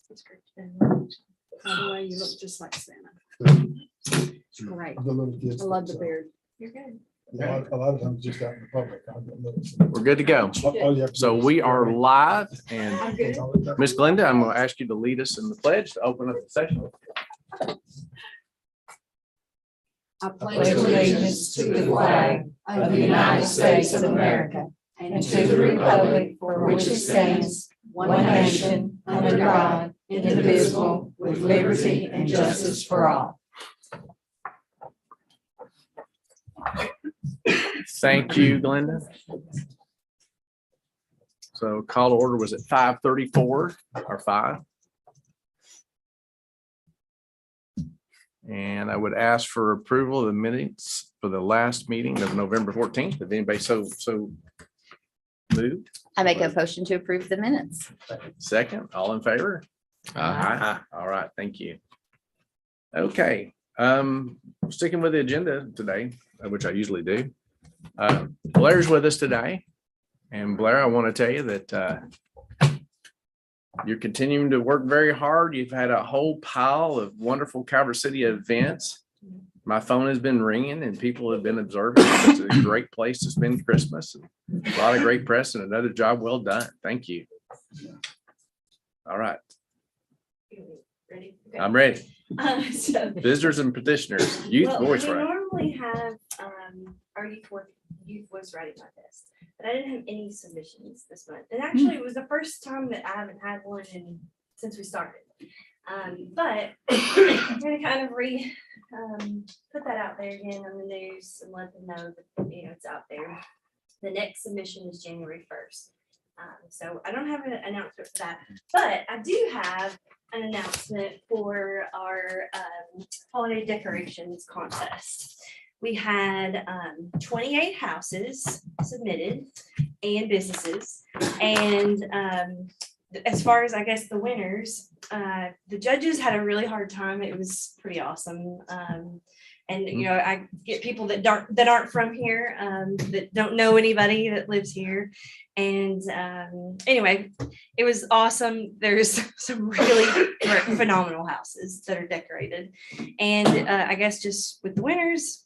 By the way, you look just like Santa. It's great. I The little kids. love the beard. You're good. Yeah, a lot of times just out in the public. We're good to go. All you have to do So is- we are live, and I'm good. Miss Glenda, I'm going to ask you to lead us in the pledge to open up the session. I pledge allegiance to the flag of the United States of America and to the republic for which it stands, one nation, under God, indivisible, with liberty and justice for all. Thank you, Glenda. So call to order was at 5:34 or 5. And I would ask for approval of the minutes for the last meeting of November 14th. If anybody so moved. I make a motion to approve the minutes. Second, all in favor? Aye. All right, thank you. Okay, sticking with the agenda today, which I usually do. Blair's with us today. And Blair, I want to tell you that you're continuing to work very hard. You've had a whole pile of wonderful Calvert City events. My phone has been ringing and people have been observing. It's a great place to spend Christmas. A lot of great press and another job well done. Thank you. All right, Ready? I'm ready. So, Visitors and petitioners, youth well, voice we right. normally have our youth voice writing contest, but I didn't have any submissions this month. And actually, it was the first time that I haven't had one since we started. But I'm going to kind of put that out there again on the news and let them know that it's out there. The next submission is January 1st. So I don't have an announcement for that, but I do have an announcement for our holiday decorations contest. We had 28 houses submitted and businesses. And as far as I guess the winners, the judges had a really hard time. It was pretty awesome. And I get people that aren't from here, that don't know anybody that lives here. And anyway, it was awesome. There's some really phenomenal houses that are decorated. And I guess just with the winners,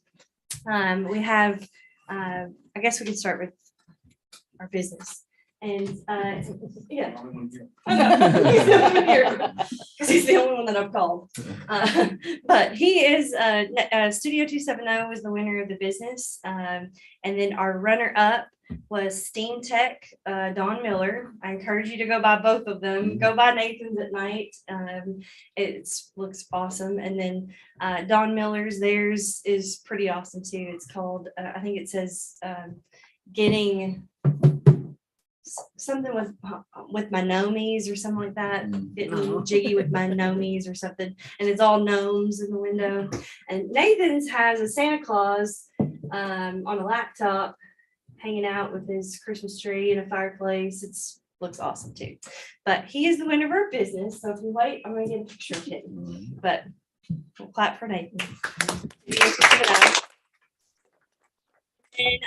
we have, I guess we could start with our business. And yeah, I know he's the only one here because he's the only one that I've called. But he is Studio 270 was the winner of the business, and then our runner-up was Steam Tech, Don Miller. I encourage you to go buy both of them. Go buy Nathan's at night. It looks awesome. And then Don Miller's, theirs is pretty awesome too. It's called I think it says getting something with my gnomies or something like that, getting jiggy with my gnomies or something, and it's all gnomes in the window. And Nathan's has a Santa Claus on a laptop hanging out with his Christmas tree and a fireplace. It's looks awesome too. But he is the winner of our business, so if you wait, I'm gonna get a picture of him. But we'll clap for Nathan. And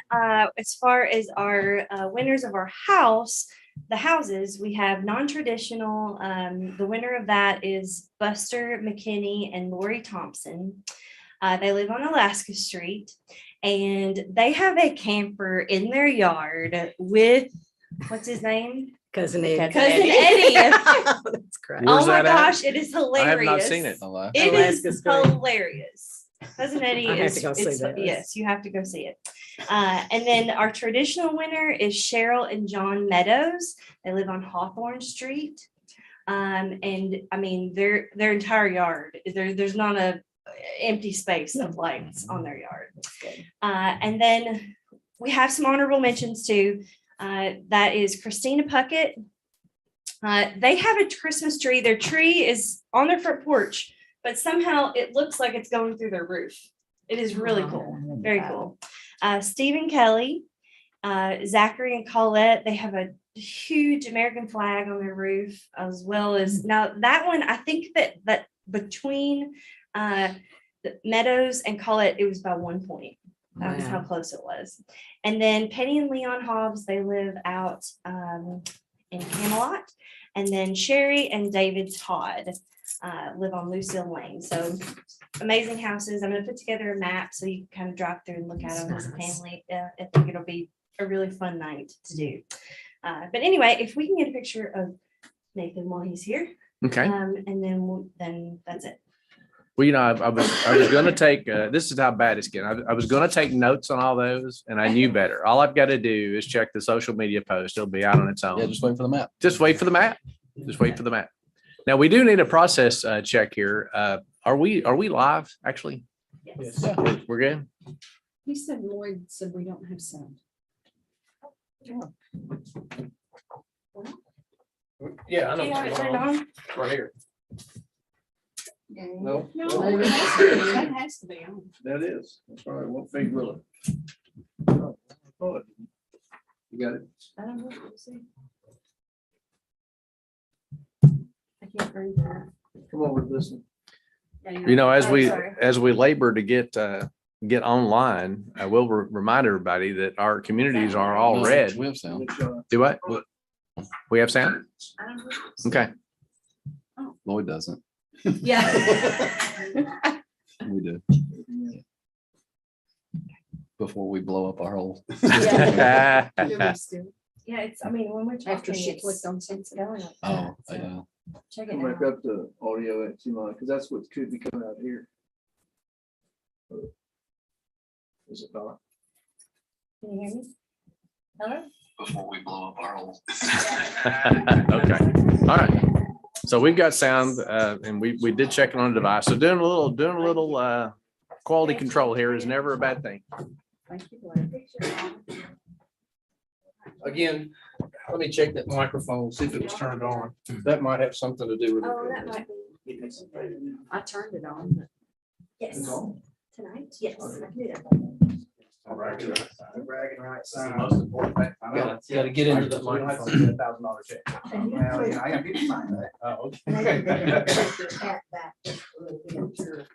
as far as our winners of our houses, we have non-traditional. The winner of that is Buster McKinney and Lori Thompson. They live on Alaska Street, and they have a camper in their yard with, what's his name? Cousin Eddie. Cousin Eddie. That's great. Where's Oh my that at? gosh, it is I hilarious. have not seen it. Alive. It is Alaska's great. hilarious. Cousin Eddie I have is, to go see it's- those. yes, you have to go see it. And then our traditional winner is Cheryl and John Meadows. They live on Hawthorne Street. And I mean, their entire yard, there's not a empty space of lights on their yard. And then we have some honorable mentions too. That is Christina Puckett. They have a Christmas tree. Their tree is on their front porch, but somehow it looks like it's going through their roof. It is really cool. Very cool. Stephen Kelly, Zachary and Colette, they have a huge American flag on their roof, as well as now that one, I think that between the Meadows and Colette, it was by 1 point. That was how close it was. And then Penny and Leon Hobbs, they live out in Camelot. And then Sherry and David Todd live on Lucille Lane. So amazing houses. I'm gonna put together a map so you can kind of drive through and look at them as a family. I think it'll be a really fun night to do. But anyway, if we can get a picture of Nathan while he's here, Okay. and then that's it. Well, I was going to take, this is how bad it's getting. I was going to take notes on all those and I knew better. All I've got to do is check the social media post. It'll be out on its own. Yeah, just wait for the map. Just wait for the map. Just wait for the map. Now, we do need a process check here. Are we live, actually? Yes. Yeah. We're good? He said Lloyd said we don't have sound. Yeah, Do you have it turned on? Right here. No. No, that has to be- that has to be on. That is. That's right. What fig will it? You got it? I don't know. We'll see. I can't read that. Come over to this one. Yeah, You know, Oh, sorry. as we labor to get online, I will remind everybody that our communities are all red. We have sound. Do what? We have sound? I don't know. Okay. Lloyd doesn't. Yeah. We do. Before we blow up our whole. Yeah, it's, I mean, when we're After talking, she it's clicked on something. going up Oh, fast, so yeah. check it Come back out. up to audio at T-Line, because that's what could be coming out here. Is it not? Can you hear me? Hello? Before we blow up our whole. Okay. All right. So we've got sound and we did check it on the device. So doing a little quality control here is never a bad thing. Thank you, Lloyd. Again, let me check that microphone, see if it was turned on. That might have something to do with Oh, that it. might be, I turned it on. but- yes, tonight, yes, I can do that. Bragging rights. Most important thing. Gotta get into the microphone. $1,000 check. And you have to- I got people sign that. Oh,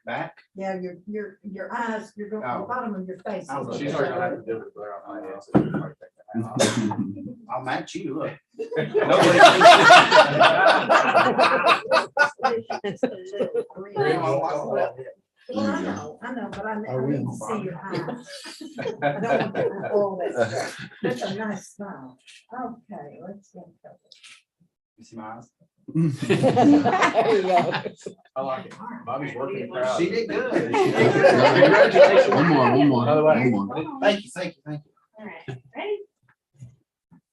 Back? Yeah, your eyes, the bottom of your face. She's already gonna have to do it, but I'll match you, look. Well, I know, but I need to see your eyes. I don't want that- all that stuff. That's a nice smile. Okay, let's get. You see my eyes? I like it. Bobby's working proud. She did good. Congratulations. One more. By the way, One more. Thank you. All right, ready?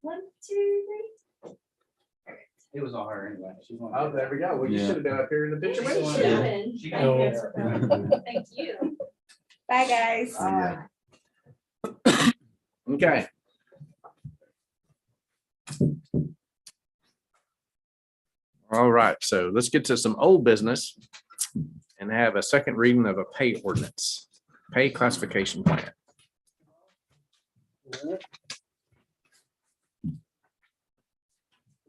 1, 2, 3. It was all her anyway. She's one. Oh, there we go. Well, you Yeah. should have been up here in the picture. Should with us. have been. She Thank you. Bye, guys. Okay. All right, so let's get to some old business and have a second reading of a pay ordinance, pay classification plan. An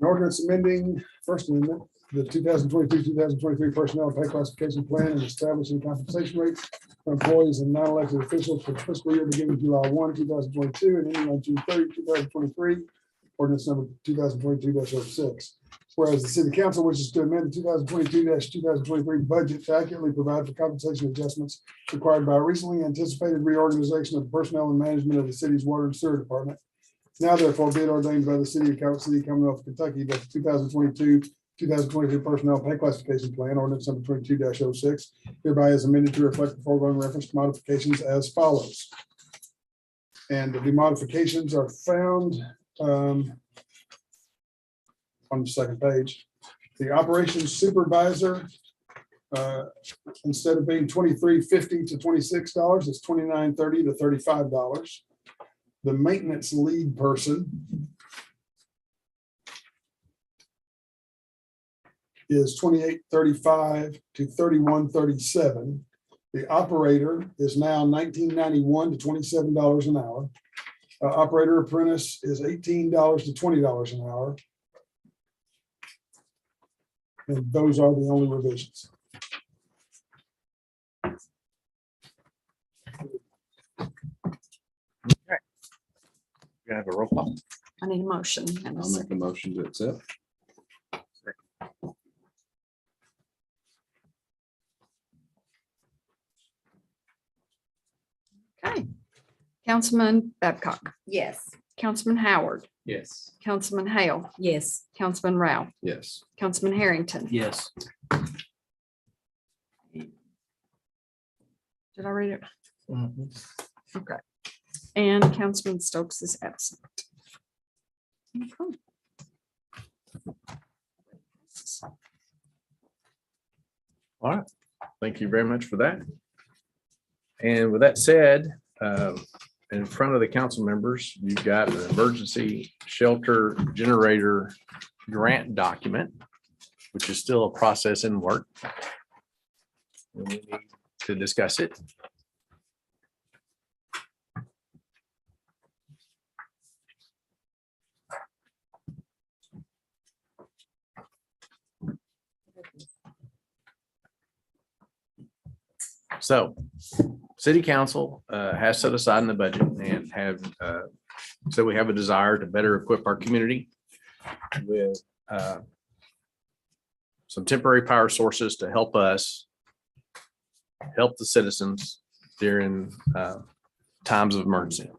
ordinance amending First Amendment, the 2022-2023 personnel pay classification plan and establishing compensation rates for employees and non-elected officials for the fiscal year beginning July 1, 2022 and ending on June 30, 2023. Ordinance number 2022-06. Whereas the city council wishes to amend the 2022-2023 budget to accurately provide for compensation adjustments required by a recently anticipated reorganization of the personnel and management of the city's water and sewer department. Now therefore be it ordained by the city of Calvert City, Commonwealth of Kentucky, that the 2022 personnel pay classification plan, ordinance number 22-06, hereby is amended to reflect the foregoing reference to modifications as follows. And the modifications are found on the second page. The operations supervisor, instead of being $23.50 to $26, it's $29.30 to $35. The maintenance lead person is $28.35 to $31.37. The operator is now $19.91 to $27 an hour. Operator apprentice is $18 to $20 an hour. And those are the only revisions. You have a roll call. I need a motion. and a I'll make a second. motion to accept. Councilman Babcock, Yes. Councilman Howard, Yes. Councilman Hale, Yes. Councilman Rao, Yes. Councilman Harrington. Yes. Did I read it? Mhm. Okay. And Councilman Stokes is absent. Okay. All right. Thank you very much for that. And with that said, in front of the council members, you've got an emergency shelter generator grant document, which is still a process in work. And we need to discuss it. So, city council has set aside in the budget and have, so we have a desire to better equip our community with some temporary power sources to help us help the citizens during times of emergency.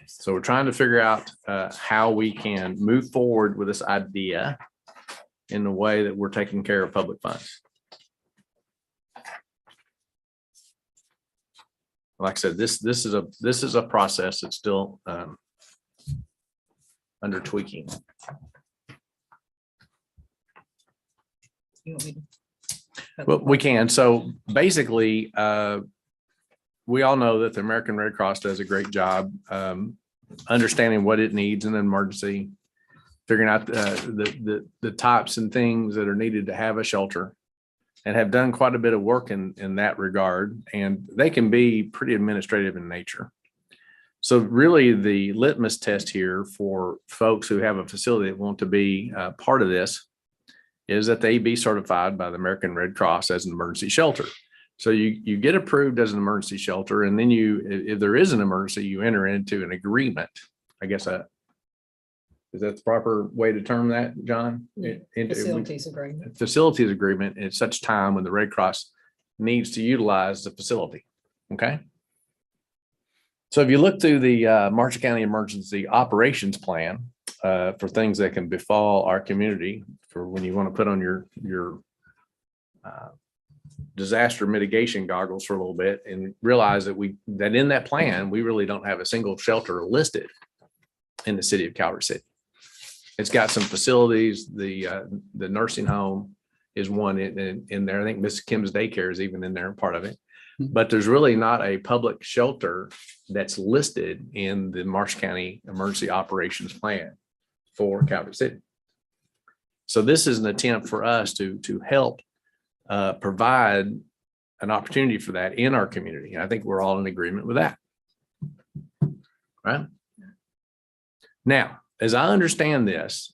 So we're trying to figure out how we can move forward with this idea in the way that we're taking care of public funds. Like I said, this is a process that's still under tweaking. Well, we can. So basically, we all know that the American Red Cross does a great job understanding what it needs in an emergency, figuring out the types and things that are needed to have a shelter, and have done quite a bit of work in that regard. And they can be pretty administrative in nature. So really the litmus test here for folks who have a facility that want to be part of this is that they be certified by the American Red Cross as an emergency shelter. So you get approved as an emergency shelter, and then if there is an emergency, you enter into an agreement. I guess is that the proper way to term that, John? Facilities agreement. Facilities agreement at such time when the Red Cross needs to utilize the facility. Okay. So if you look through the Marshall County Emergency Operations Plan for things that can befall our community, for when you want to put on your disaster mitigation goggles for a little bit and realize that in that plan, we really don't have a single shelter listed in the city of Calvert City. It's got some facilities. The nursing home is one in there. I think Miss Kim's daycare is even in there, part of it. But there's really not a public shelter that's listed in the Marshall County Emergency Operations Plan for Calvert City. So this is an attempt for us to help provide an opportunity for that in our community. I think we're all in agreement with that. Right? Now, as I understand this,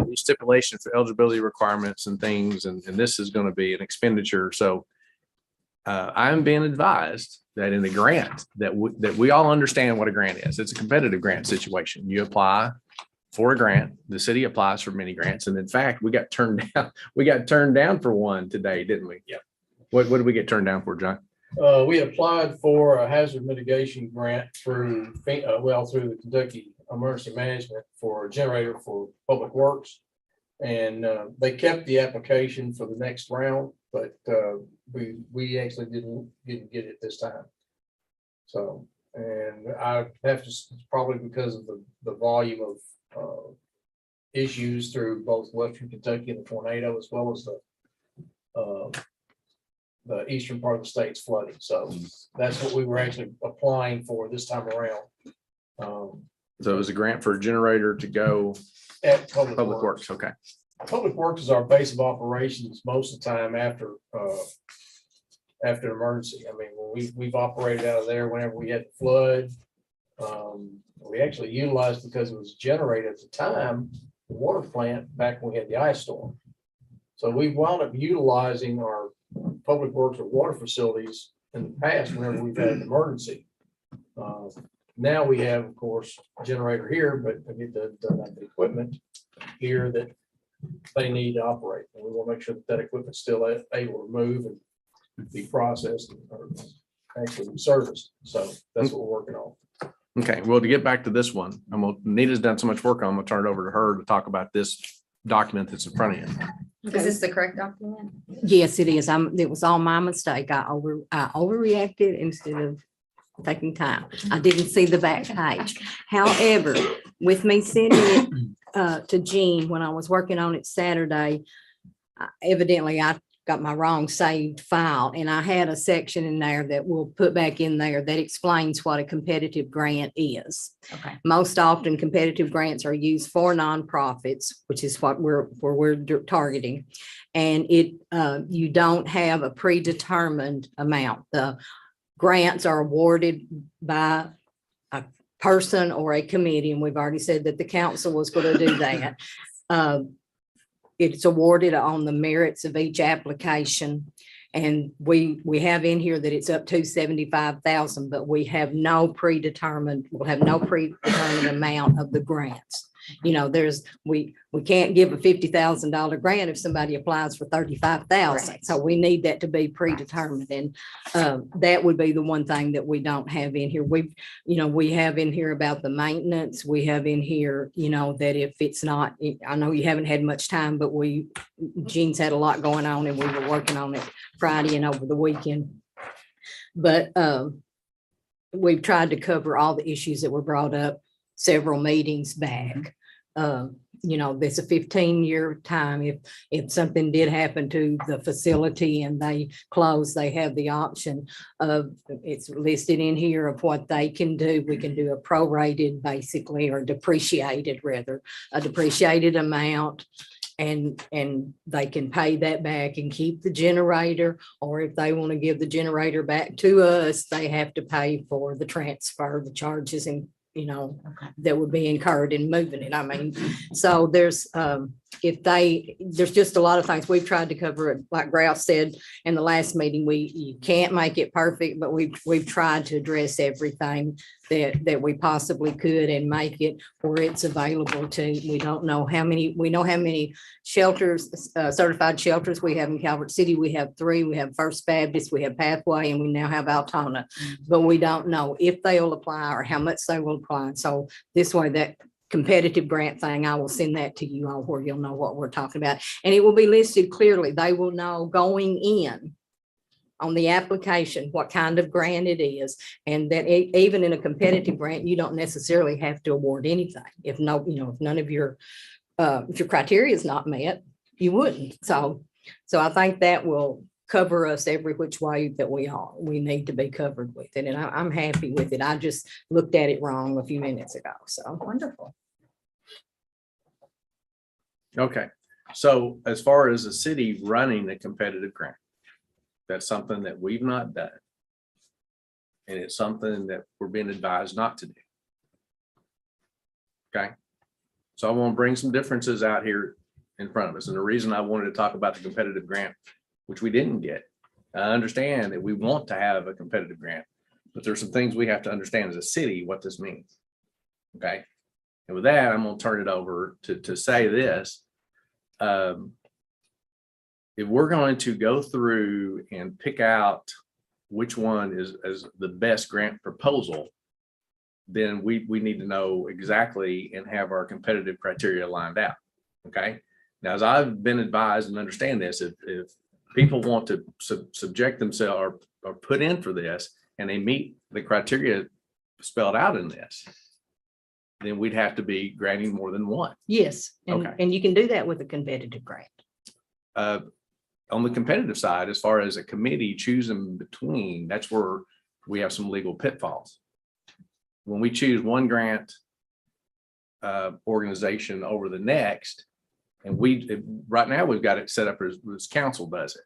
these stipulations for eligibility requirements and things, and this is going to be an expenditure. So I'm being advised that in the grant that we all understand what a grant is. It's a competitive grant situation. You apply for a grant. The city applies for many grants, and in fact, we got turned down. We got turned down for one today, didn't we? Yeah. What did we get turned down for, John? We applied for a hazard mitigation grant through the Kentucky Emergency Management for a generator for Public Works. And they kept the application for the next round, but we actually didn't get it this time. So, and I have to, probably because of the volume of issues through both Western Kentucky and the tornado, as well as the eastern part of the state's flooding. So that's what we were actually applying for this time around. So it was a grant for a generator to go At Public Works. Okay. Public Works is our base of operations most of the time after an emergency. I mean, when we've operated out of there whenever we had flood. We actually utilized, because it was generated at the time, the water plant back when we had the ice storm. So we wound up utilizing our Public Works or water facilities in the past whenever we've had an emergency. Now we have, of course, a generator here, but I get the equipment here that they need to operate. And we want to make sure that equipment's still able to move and be processed. actually serviced. So that's what we're working on. Okay, well, to get back to this one, Nita's done so much work on, I'm gonna turn it over to her to talk about this document that's in front of you. Is this the correct document? Yes, it is. It was all my mistake. I overreacted instead of taking time. I didn't see the back page. However, with me sending it to Jean when I was working on it Saturday, evidently I got my wrong saved file, and I had a section in there that we'll put back in there that explains what a competitive grant is. Okay. Most often competitive grants are used for nonprofits, which is what we're targeting. And you don't have a predetermined amount. The grants are awarded by a person or a committee, and we've already said that the council was going to do that. It's awarded on the merits of each application. And we have in here that it's up to 75,000, but we'll have no predetermined amount of the grants. You know, we can't give a $50,000 grant if somebody applies for 35,000. Right. So we need that to be predetermined. And that would be the one thing that we don't have in here. We have in here about the maintenance. We have in here, that if it's not, I know you haven't had much time, but Jean's had a lot going on and we were working on it Friday and over the weekend. But we've tried to cover all the issues that were brought up several meetings back. There's a 15-year time. If something did happen to the facility and they close, they have the option of, it's listed in here of what they can do. We can do a prorated basically, or depreciated rather, a depreciated amount. And they can pay that back and keep the generator, or if they want to give the generator back to us, they have to pay for the transfer, the charges, and that would be incurred in moving it. I mean, so there's just a lot of things we've tried to cover it. Like Ralph said in the last meeting, you can't make it perfect, but we've tried to address everything that we possibly could and make it where it's available to. We know how many shelters, certified shelters we have in Calvert City. We have 3. We have First Baptist, we have Pathway, and we now have Altona, but we don't know if they will apply or how much they will apply. So this way, that competitive grant thing, I will send that to you all where you'll know what we're talking about. And it will be listed clearly. They will know going in on the application what kind of grant it is, and that even in a competitive grant, you don't necessarily have to award anything. If none of your if your criteria is not met, you wouldn't. So I think that will cover us every which way that we need to be covered with it. And I'm happy with it. I just looked at it wrong a few minutes ago. So Wonderful. Okay, so as far as the city running a competitive grant, that's something that we've not done. And it's something that we're being advised not to do. Okay, so I want to bring some differences out here in front of us. And the reason I wanted to talk about the competitive grant, which we didn't get, I understand that we want to have a competitive grant, but there's some things we have to understand as a city what this means. Okay, and with that, I'm going to turn it over to say this. If we're going to go through and pick out which one is the best grant proposal, then we need to know exactly and have our competitive criteria lined out. Okay. Now, as I've been advised and understand this, if people want to subject themselves or put in for this and they meet the criteria spelled out in this, then we'd have to be granting more than one. yes, and you can do that with a competitive grant. On the competitive side, as far as a committee choosing between, that's where we have some legal pitfalls. When we choose one grant organization over the next, and right now we've got it set up as council does it.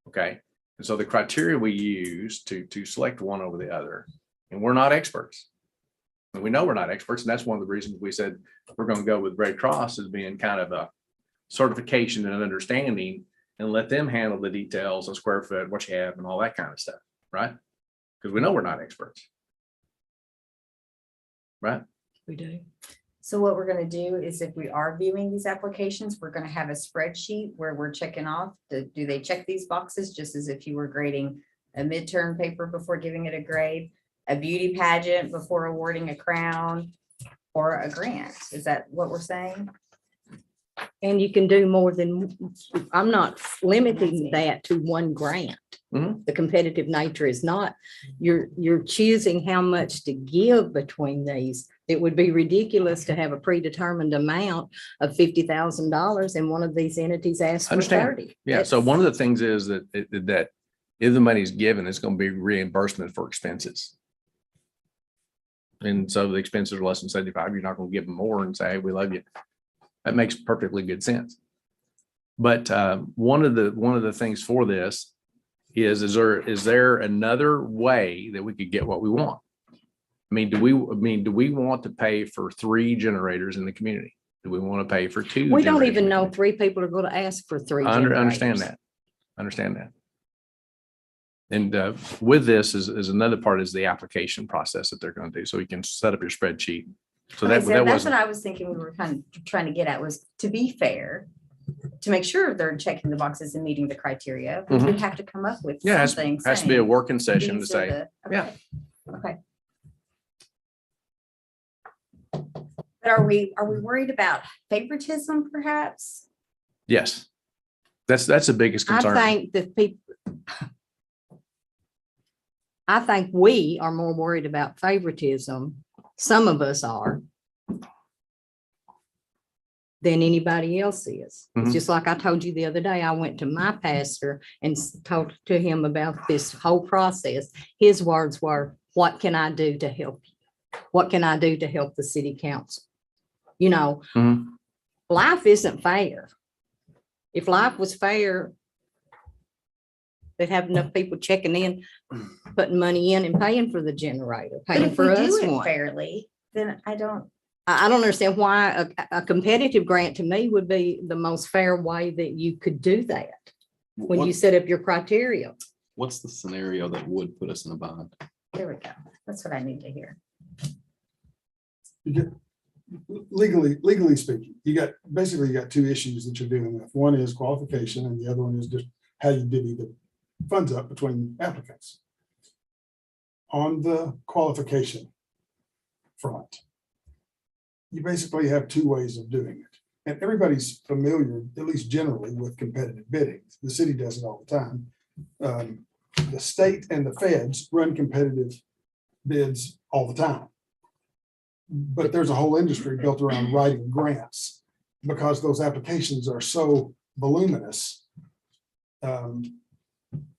Okay. And so the criteria we use to select one over the other, and we're not experts. And we know we're not experts. And that's one of the reasons we said we're going to go with Red Cross as being kind of a certification and an understanding, and let them handle the details of square foot, what you have, and all that kind of stuff, right? Because we know we're not experts. Right? We do. So what we're going to do is, if we are viewing these applications, we're going to have a spreadsheet where we're checking off, do they check these boxes, just as if you were grading a midterm paper before giving it a grade, a beauty pageant before awarding a crown, or a grant. Is that what we're saying? And you can do more than, I'm not limiting that to one grant. Mhm. The competitive nature is not, you're choosing how much to give between these. It would be ridiculous to have a predetermined amount of $50,000 and one of these entities asks for Understand. 30. Yeah, so one of the things is that, that if the money's given, it's gonna be reimbursement for expenses. And so the expenses are less than 75, you're not gonna give them more and say, hey, we love you. That makes perfectly good sense. But one of the things for this is there another way that we could get what we want? I mean, do we want to pay for 3 generators in the community? Do we want to pay for 2? We don't generators in even the know community? 3 people are going to ask for 3 I understand generators. that. Understand that. And with this is another part is the application process that they're going to do. So you can set up your spreadsheet. So Okay, that so that's wasn't, what I was thinking we were kind of trying to get at, was to be fair, to make sure they're checking the boxes and meeting the criteria, we would have to come up with yeah, something. has to be a saying working session to these are say, the- yeah. Okay. But are we worried about favoritism perhaps? yes. That's the biggest I concern. think that people, I think we are more worried about favoritism. Some of us are than anybody else is. It's Mhm. just like I told you the other day, I went to my pastor and talked to him about this whole process. His words were, what can I do to help you? What can I do to help the city council? You know, Mhm. life isn't fair. If life was fair, they'd have enough people checking in, putting money in and paying for the generator, But paying if for we us do it one. fairly, then I don't, I don't understand why a competitive grant to me would be the most fair way that you could do that when you set up your criteria. What's the scenario that would put us in a bind? there we go. That's what I need to hear. You get, legally speaking, you got 2 issues that you're dealing with. One is qualification and the other one is just how you divvy the funds up between applicants. On the qualification front, you basically have 2 ways of doing it. And everybody's familiar, at least generally, with competitive bidding. The city does it all the time. The state and the feds run competitive bids all the time. But there's a whole industry built around writing grants because those applications are so voluminous.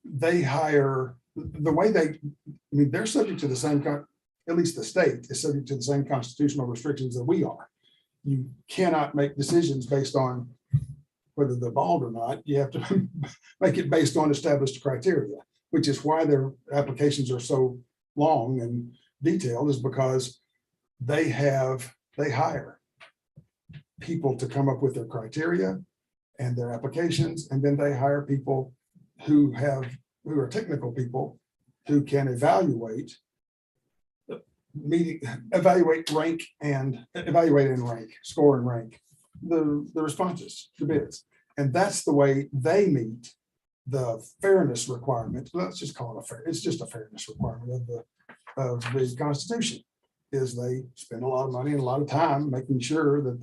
They hire, the way they're subject to the same, at least the state is subject to the same constitutional restrictions that we are. You cannot make decisions based on whether they're bald or not. You have to make it based on established criteria, which is why their applications are so long and detailed, is because they hire people to come up with their criteria and their applications, and then they hire people who are technical people who can evaluate, rank, score and rank the responses, the bids. And that's the way they meet the fairness requirement. Let's just call it it's just a fairness requirement of the Constitution. Is they spend a lot of money and a lot of time making sure that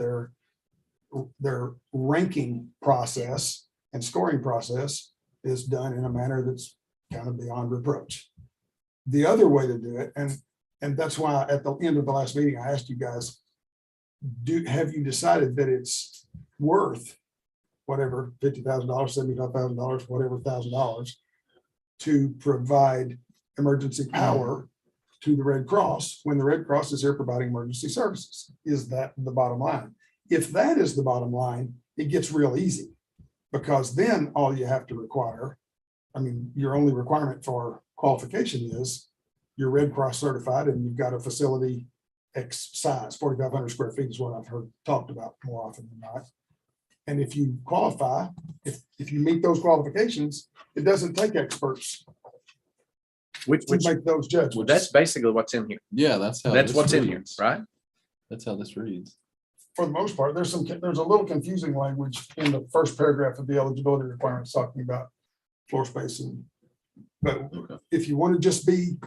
their ranking process and scoring process is done in a manner that's kind of beyond reproach. The other way to do it, and that's why at the end of the last meeting, I asked you guys, have you decided that it's worth whatever, $50,000, $75,000, whatever $1,000 to provide emergency power to the Red Cross when the Red Cross is here providing emergency services? Is that the bottom line? If that is the bottom line, it gets real easy, because then all you have to require, your only requirement for qualification is you're Red Cross certified and you've got a facility X size, 4,500 square feet is what I've heard talked about more often than not. And if you qualify, if you meet those qualifications, it doesn't take experts Which to make those judgments. well, that's basically what's in here. Yeah, that's how. That's this what's in here, reads. right? That's how this reads. For the most part, there's a little confusing language in the first paragraph of the eligibility requirements talking about floor space and But Okay. if you want to just be,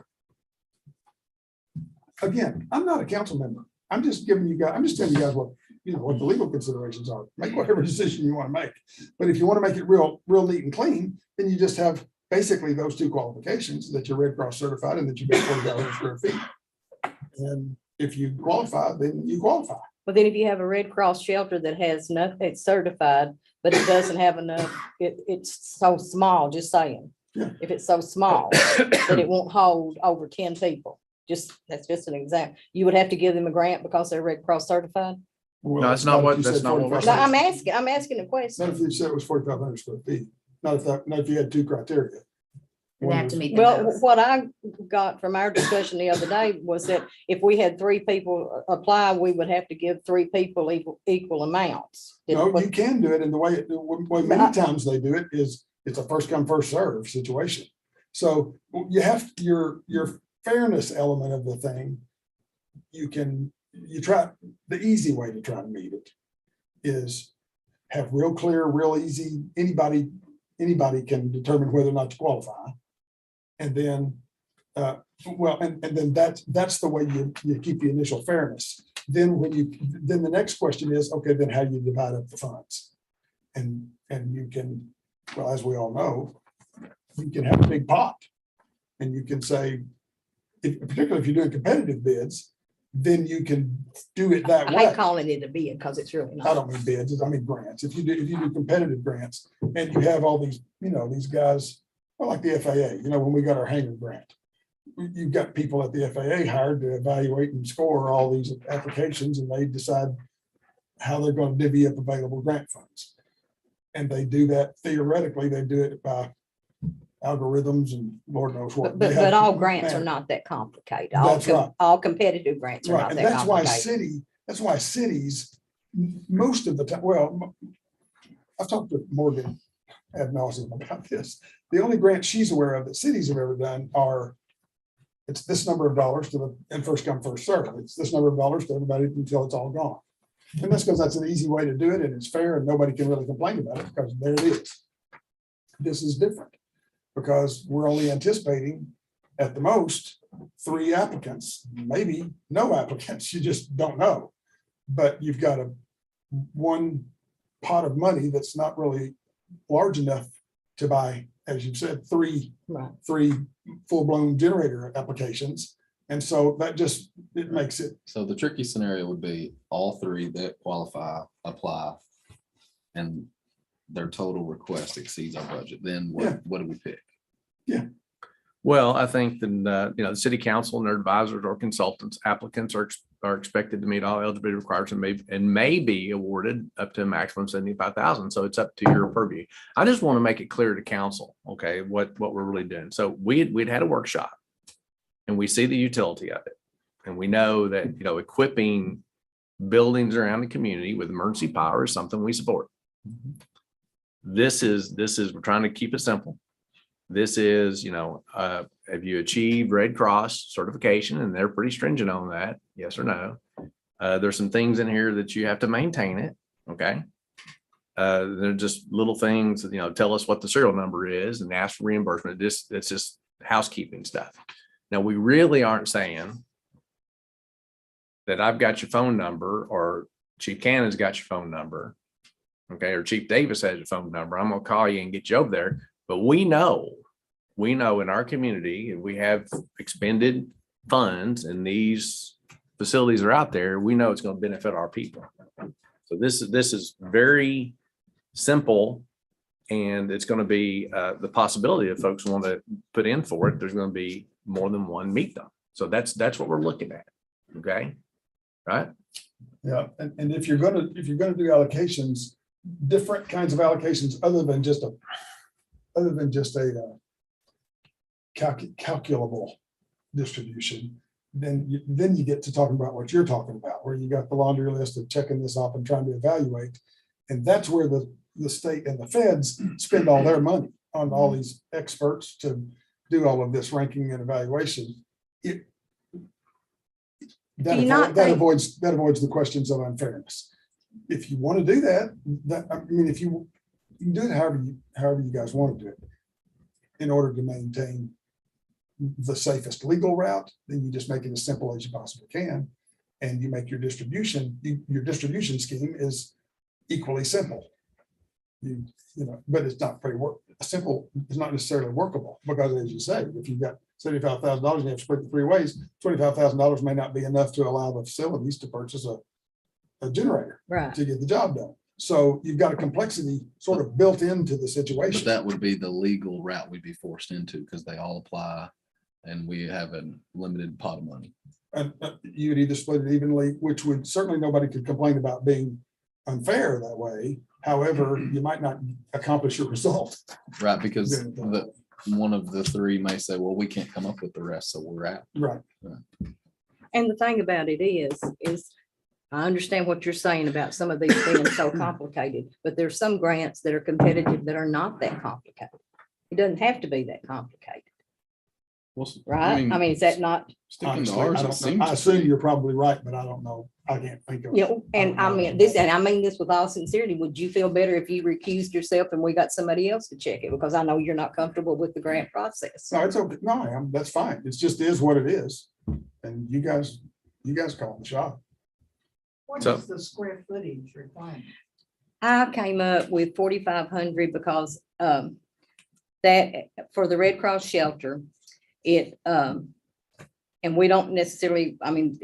again, I'm not a council member. I'm just telling you guys what, what the legal considerations are. Make whatever decision you want to make. But if you want to make it real neat and clean, then you just have basically those two qualifications, that you're Red Cross certified and that you've got 40,000 square feet. And if you qualify, then you qualify. But then if you have a Red Cross shelter that has nothing, it's certified, but it doesn't have enough, it's so small, just saying. Yeah. If it's so small that it won't hold over 10 people, that's just an example. You would have to give them a grant because they're Red Cross certified? Well, No, that's not what- if you that's said not what we're 45,000. No, I'm asking a Not question. if you said it was 4,500 square feet. Not if you had two criteria. They One have was- to meet the Well, most. what I got from our discussion the other day was that if we had 3 people apply, we would have to give 3 people equal amounts. No, you can do it, and the way many times they do it is it's a first come, first serve situation. So you have your fairness element of the thing. You try, the easy way to try to meet it is have real clear, real easy, anybody can determine whether or not to qualify. And then, and then that's the way you keep the initial fairness. Then then the next question is, okay, then how you divide up the funds. And you can, well, as we all know, you can have a big pot. And you can say, particularly if you're doing competitive bids, then you can do it that I way. hate calling it a bid because it's really I not. don't mean bids, I mean grants. If you do competitive grants and you have all these, these guys, well, like the FAA, when we got our hangar grant, you've got people at the FAA hired to evaluate and score all these applications, and they decide how they're going to divvy up available grant funds. And they do that theoretically, they do it by algorithms and Lord knows what. But They have- all grants are man, not that complicated. All That's right. all competitive grants are Right, not and that that's why complicated. cities, most of the time, well, I've talked to Morgan ad nauseum about this. The only grants she's aware of that cities have ever done are, it's this number of dollars and first come, first serve. It's this number of dollars to everybody until it's all gone. And that's because that's an easy way to do it, and it's fair, and nobody can really complain about it because there it is. This is different because we're only anticipating at the most 3 applicants, maybe no applicants, you just don't know. But you've got one pot of money that's not really large enough to buy, as you've said, three Right. full-blown generator applications. And so it makes it, So the tricky scenario would be all 3 that qualify, apply, and their total request exceeds our budget. Then Yeah. what do we pick? Well, I think that, the city council and their advisors or consultants, applicants are expected to meet all eligibility requirements and may be awarded up to a maximum 75,000. So it's up to your purview. I just want to make it clear to council, okay, what we're really doing. So we'd had a workshop and we see the utility of it. And we know that, equipping buildings around the community with emergency power is something we support. This is, we're trying to keep it simple. This is, have you achieved Red Cross certification? And they're pretty stringent on that. Yes or no? There's some things in here that you have to maintain it. Okay. They're just little things, tell us what the serial number is and ask for reimbursement. It's just housekeeping stuff. Now, we really aren't saying that I've got your phone number or Chief Cannon's got your phone number. Okay. Or Chief Davis has your phone number. I'm going to call you and get you over there. But we know in our community, if we have expended funds and these facilities are out there, we know it's going to benefit our people. So this is very simple, and it's going to be the possibility if folks want to put in for it, there's going to be more than one meet them. So that's what we're looking at. Okay. Right. yeah. And if you're gonna do allocations, different kinds of allocations other than just a calculable distribution, then you get to talking about what you're talking about, where you got the laundry list of checking this off and trying to evaluate. And that's where the state and the feds spend all their money on all these experts to do all of this ranking and evaluation. That avoids the questions of unfairness. If you want to do that, if you can do it however you guys want to do it. in order to maintain the safest legal route, then you just make it as simple as you possibly can. And you make your distribution scheme is equally simple. You know, but it's not very simple, it's not necessarily workable, because as you say, if you've got $75,000 and you have to split it 3 ways, $25,000 may not be enough to allow the facilities to purchase a generator Right. to get the job done. So you've got a complexity sort of built into the But situation. that would be the legal route we'd be forced into because they all apply and we have a limited pot of money. And you'd either split it evenly, which would certainly nobody could complain about being unfair that way. However, you might not accomplish your result. Right, because one of the 3 may say, well, we can't come up with the rest, so we're out. Right. And the thing about it is I understand what you're saying about some of these being so complicated, but there's some grants that are competitive that are not that complicated. It doesn't have to be that complicated, Well, right? I mean, is that not, sticking to Honestly, ours, I it don't know. seems. I assume you're probably right, but I don't know. I can't think of. you know, and I mean this with all sincerity, would you feel better if you recused yourself and we got somebody else to check it? Because I know you're not comfortable with the grant process. No, it's okay. No, that's fine. It's just is what it is. And you guys call the shot. What So- is the square footage requirement? I came up with 4,500 because that for the Red Cross shelter, it and we don't necessarily, I mean,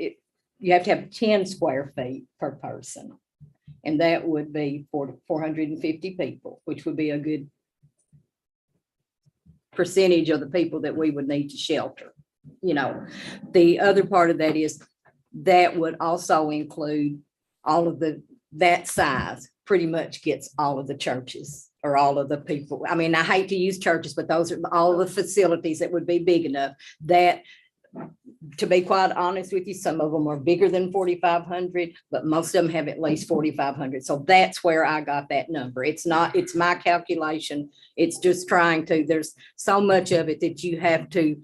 you have to have 10 square feet per person. And that would be for 450 people, which would be a good percentage of the people that we would need to shelter. You know, the other part of that is that would also include all of that size pretty much gets all of the churches or all of the people. I mean, I hate to use churches, but those are all the facilities that would be big enough that, to be quite honest with you, some of them are bigger than 4,500, but most of them have at least 4,500. So that's where I got that number. It's my calculation. It's just trying to, there's so much of it that you have to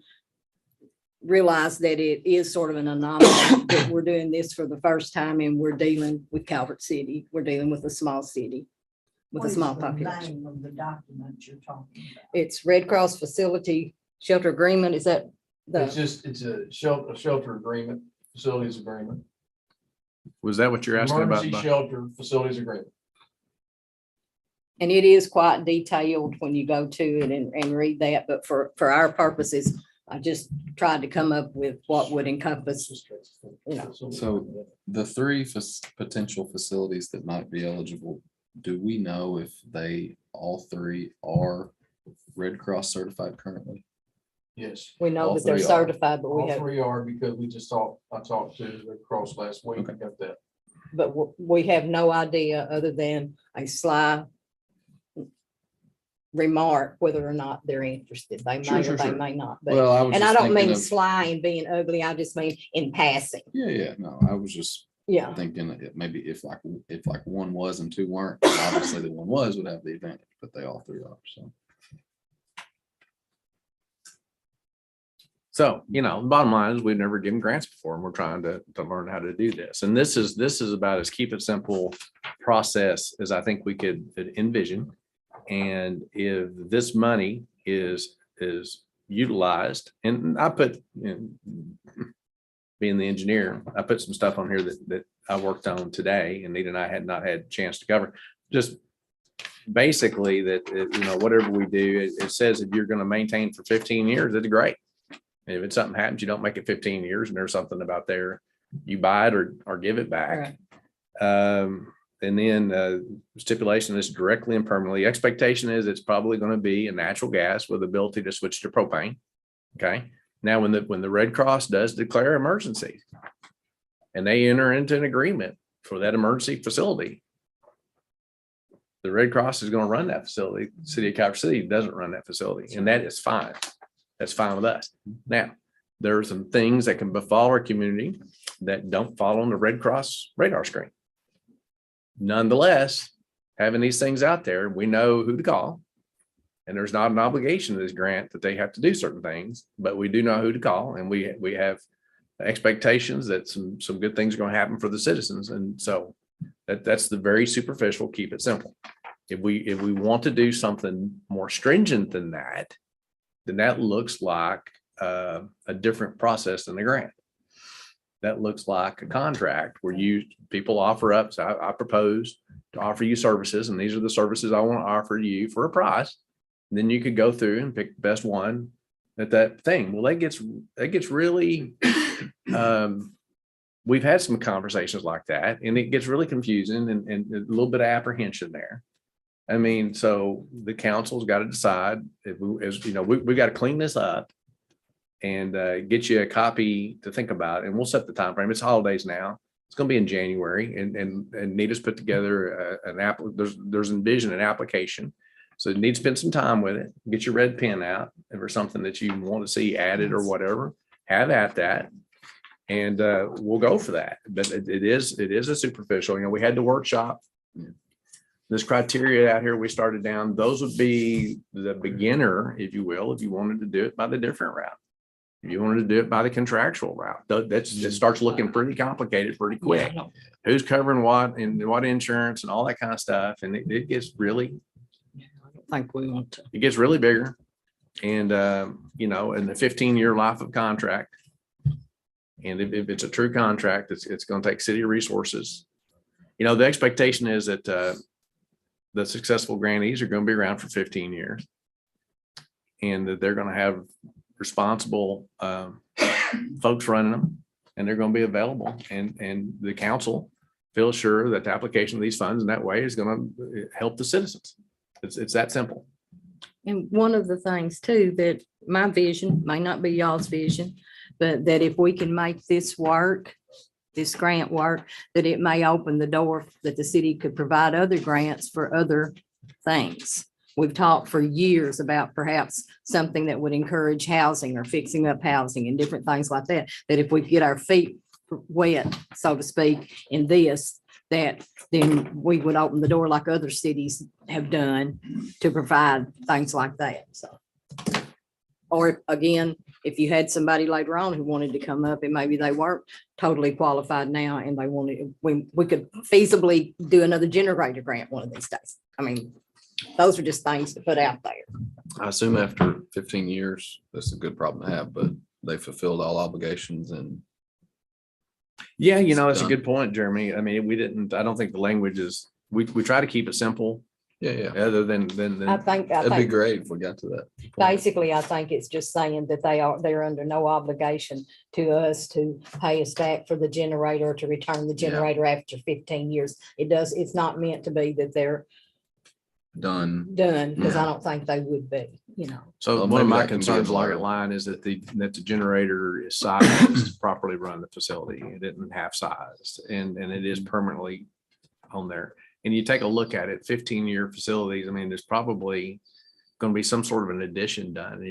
realize that it is sort of an anomaly that we're doing this for the first time and we're dealing with Calvert City. We're dealing with a small city with What a is small the population. name of the document you're talking about? It's Red Cross Facility Shelter Agreement. Is that It's a shelter agreement, facilities agreement. Was that what you're asking about? Emergency shelter facilities agreement. and it is quite detailed when you go to it and read that, but for our purposes, I just tried to come up with what would encompass, you know. So the 3 potential facilities that might be eligible, do we know if all 3 are Red Cross certified currently? Yes. We know All that they're 3 are. certified, but All we have, 3 are because I talked to the Red Cross last week Okay. about that. but we have no idea other than a sly remark whether or not they're interested. They Sure, may sure, or they sure. may not. But Well, I was and I just don't thinking mean of, sly and being ugly. I just mean in passing. yeah, no, I was just Yeah. thinking that maybe if like 1 was and 2 weren't, obviously the 1 was would have the advantage, but they all 3 are, so. So, the bottom line is we've never given grants before and we're trying to learn how to do this. And this is about as keep it simple process as I think we could envision. And if this money is utilized, and I put, being the engineer, I put some stuff on here that I worked on today and Nita and I had not had a chance to cover. Just basically that, whatever we do, it says if you're going to maintain for 15 years, it's great. And if something happens, you don't make it 15 years and there's something about there, you buy it or give it back. And then stipulation is directly and permanently. Expectation is it's probably going to be a natural gas with ability to switch to propane. Okay. Now, when the Red Cross does declare emergency and they enter into an agreement for that emergency facility, the Red Cross is going to run that facility. The City of Calvert City doesn't run that facility, and that is fine. That's fine with us. Now, there are some things that can befall our community that don't fall on the Red Cross radar screen. Nonetheless, having these things out there, we know who to call. And there's not an obligation to this grant that they have to do certain things, but we do know who to call, and we have expectations that some good things are going to happen for the citizens. And so that's the very superficial, keep it simple. If we want to do something more stringent than that, then that looks like a different process than the grant. That looks like a contract where people offer up, so I propose to offer you services, and these are the services I want to offer you for a price. And then you could go through and pick the best one at that thing. Well, that gets really, we've had some conversations like that, and it gets really confusing and a little bit of apprehension there. I mean, so the council's got to decide if we got to clean this up and get you a copy to think about, and we'll set the time frame. It's holidays now. It's going to be in January, and Nita's put together an app. There's envision an application. So you need to spend some time with it. Get your red pen out if there's something that you want to see added or whatever. Have at that, and we'll go for that. But it is a superficial. We had the workshop. This criteria out here we started down. Those would be the beginner, if you will, if you wanted to do it by the different route. If you wanted to do it by the contractual route, it starts looking pretty complicated pretty quick. Who's covering what and what insurance and all that kind of stuff, and it gets really. Think we want to. It gets really bigger, and in the 15-year life of contract, and if it's a true contract, it's going to take city resources. The expectation is that the successful grantees are going to be around for 15 years, and that they're going to have responsible folks running them, and they're going to be available, and the council feels sure that the application of these funds in that way is going to help the citizens. It's that simple. And one of the things too, that my vision may not be y'all's vision, but that if we can make this work, this grant work, that it may open the door that the city could provide other grants for other things. We've talked for years about perhaps something that would encourage housing or fixing up housing and different things like that, that if we get our feet wet, so to speak, in this, that then we would open the door like other cities have done to provide things like that. So, or again, if you had somebody later on who wanted to come up and maybe they weren't totally qualified now and they wanted, we could feasibly do another generator grant one of these days. I mean, those are just things to put out there. I assume after 15 years, that's a good problem to have, but they fulfilled all obligations and. Yeah, that's a good point, Jeremy. I mean, I don't think the language is, we try to keep it simple. Yeah. Other than I think That'd be great if we got to that point. basically, I think it's just saying that they're under no obligation to us to pay us back for the generator or to return the generator after 15 years. It's not meant to be that they're Done. because I don't think they would be, So Well, one of maybe my that can be concerns along allowed. that line is that the generator is sized to properly run the facility. It isn't half sized, and it is permanently on there. And you take a look at it, 15-year facilities. I mean, there's probably going to be some sort of an addition done.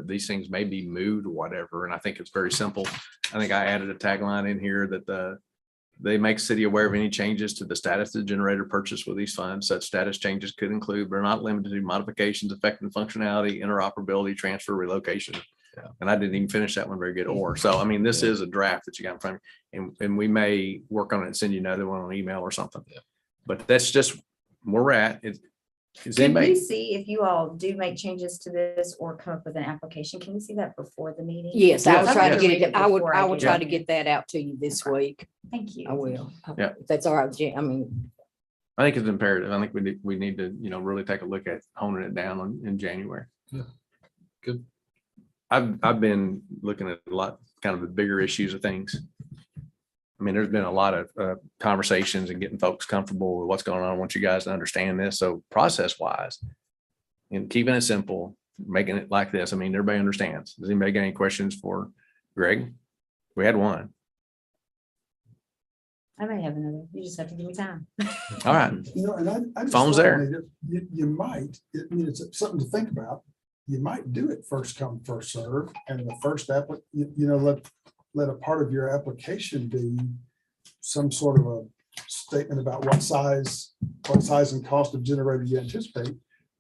These things may be moved or whatever. And I think it's very simple. I think I added a tagline in here that they make city aware of any changes to the status of the generator purchase with these funds. Such status changes could include, but are not limited to, modifications affecting functionality, interoperability, transfer, relocation. Yeah. And I didn't even finish that one very good. So, I mean, this is a draft that you got in front of you, and we may work on it and send you another one on email or something. Yeah. But that's just where we're at. Is Can we anybody? see if you all do make changes to this or come up with an application? Can we see that before the meeting? yes, I will Yes. try to I'd get like it. read I would before try to it. get that out to you this week. Thank you. I will. Yeah. If that's all right, I mean, I think it's imperative. I think we need to, really take a look at honing it down in January. Yeah. Good. I've been looking at a lot, kind of the bigger issues of things. I mean, there's been a lot of conversations and getting folks comfortable with what's going on. I want you guys to understand this. So process wise, and keeping it simple, making it like this. I mean, everybody understands. Does anybody got any questions for Greg? We had one. I may have another. You just have to give me time. All right. And I just Phone's thought, there. Nita, you might, it's something to think about. You might do it first come, first serve, and the first let a part of your application be some sort of a statement about what size and cost of generator you anticipate.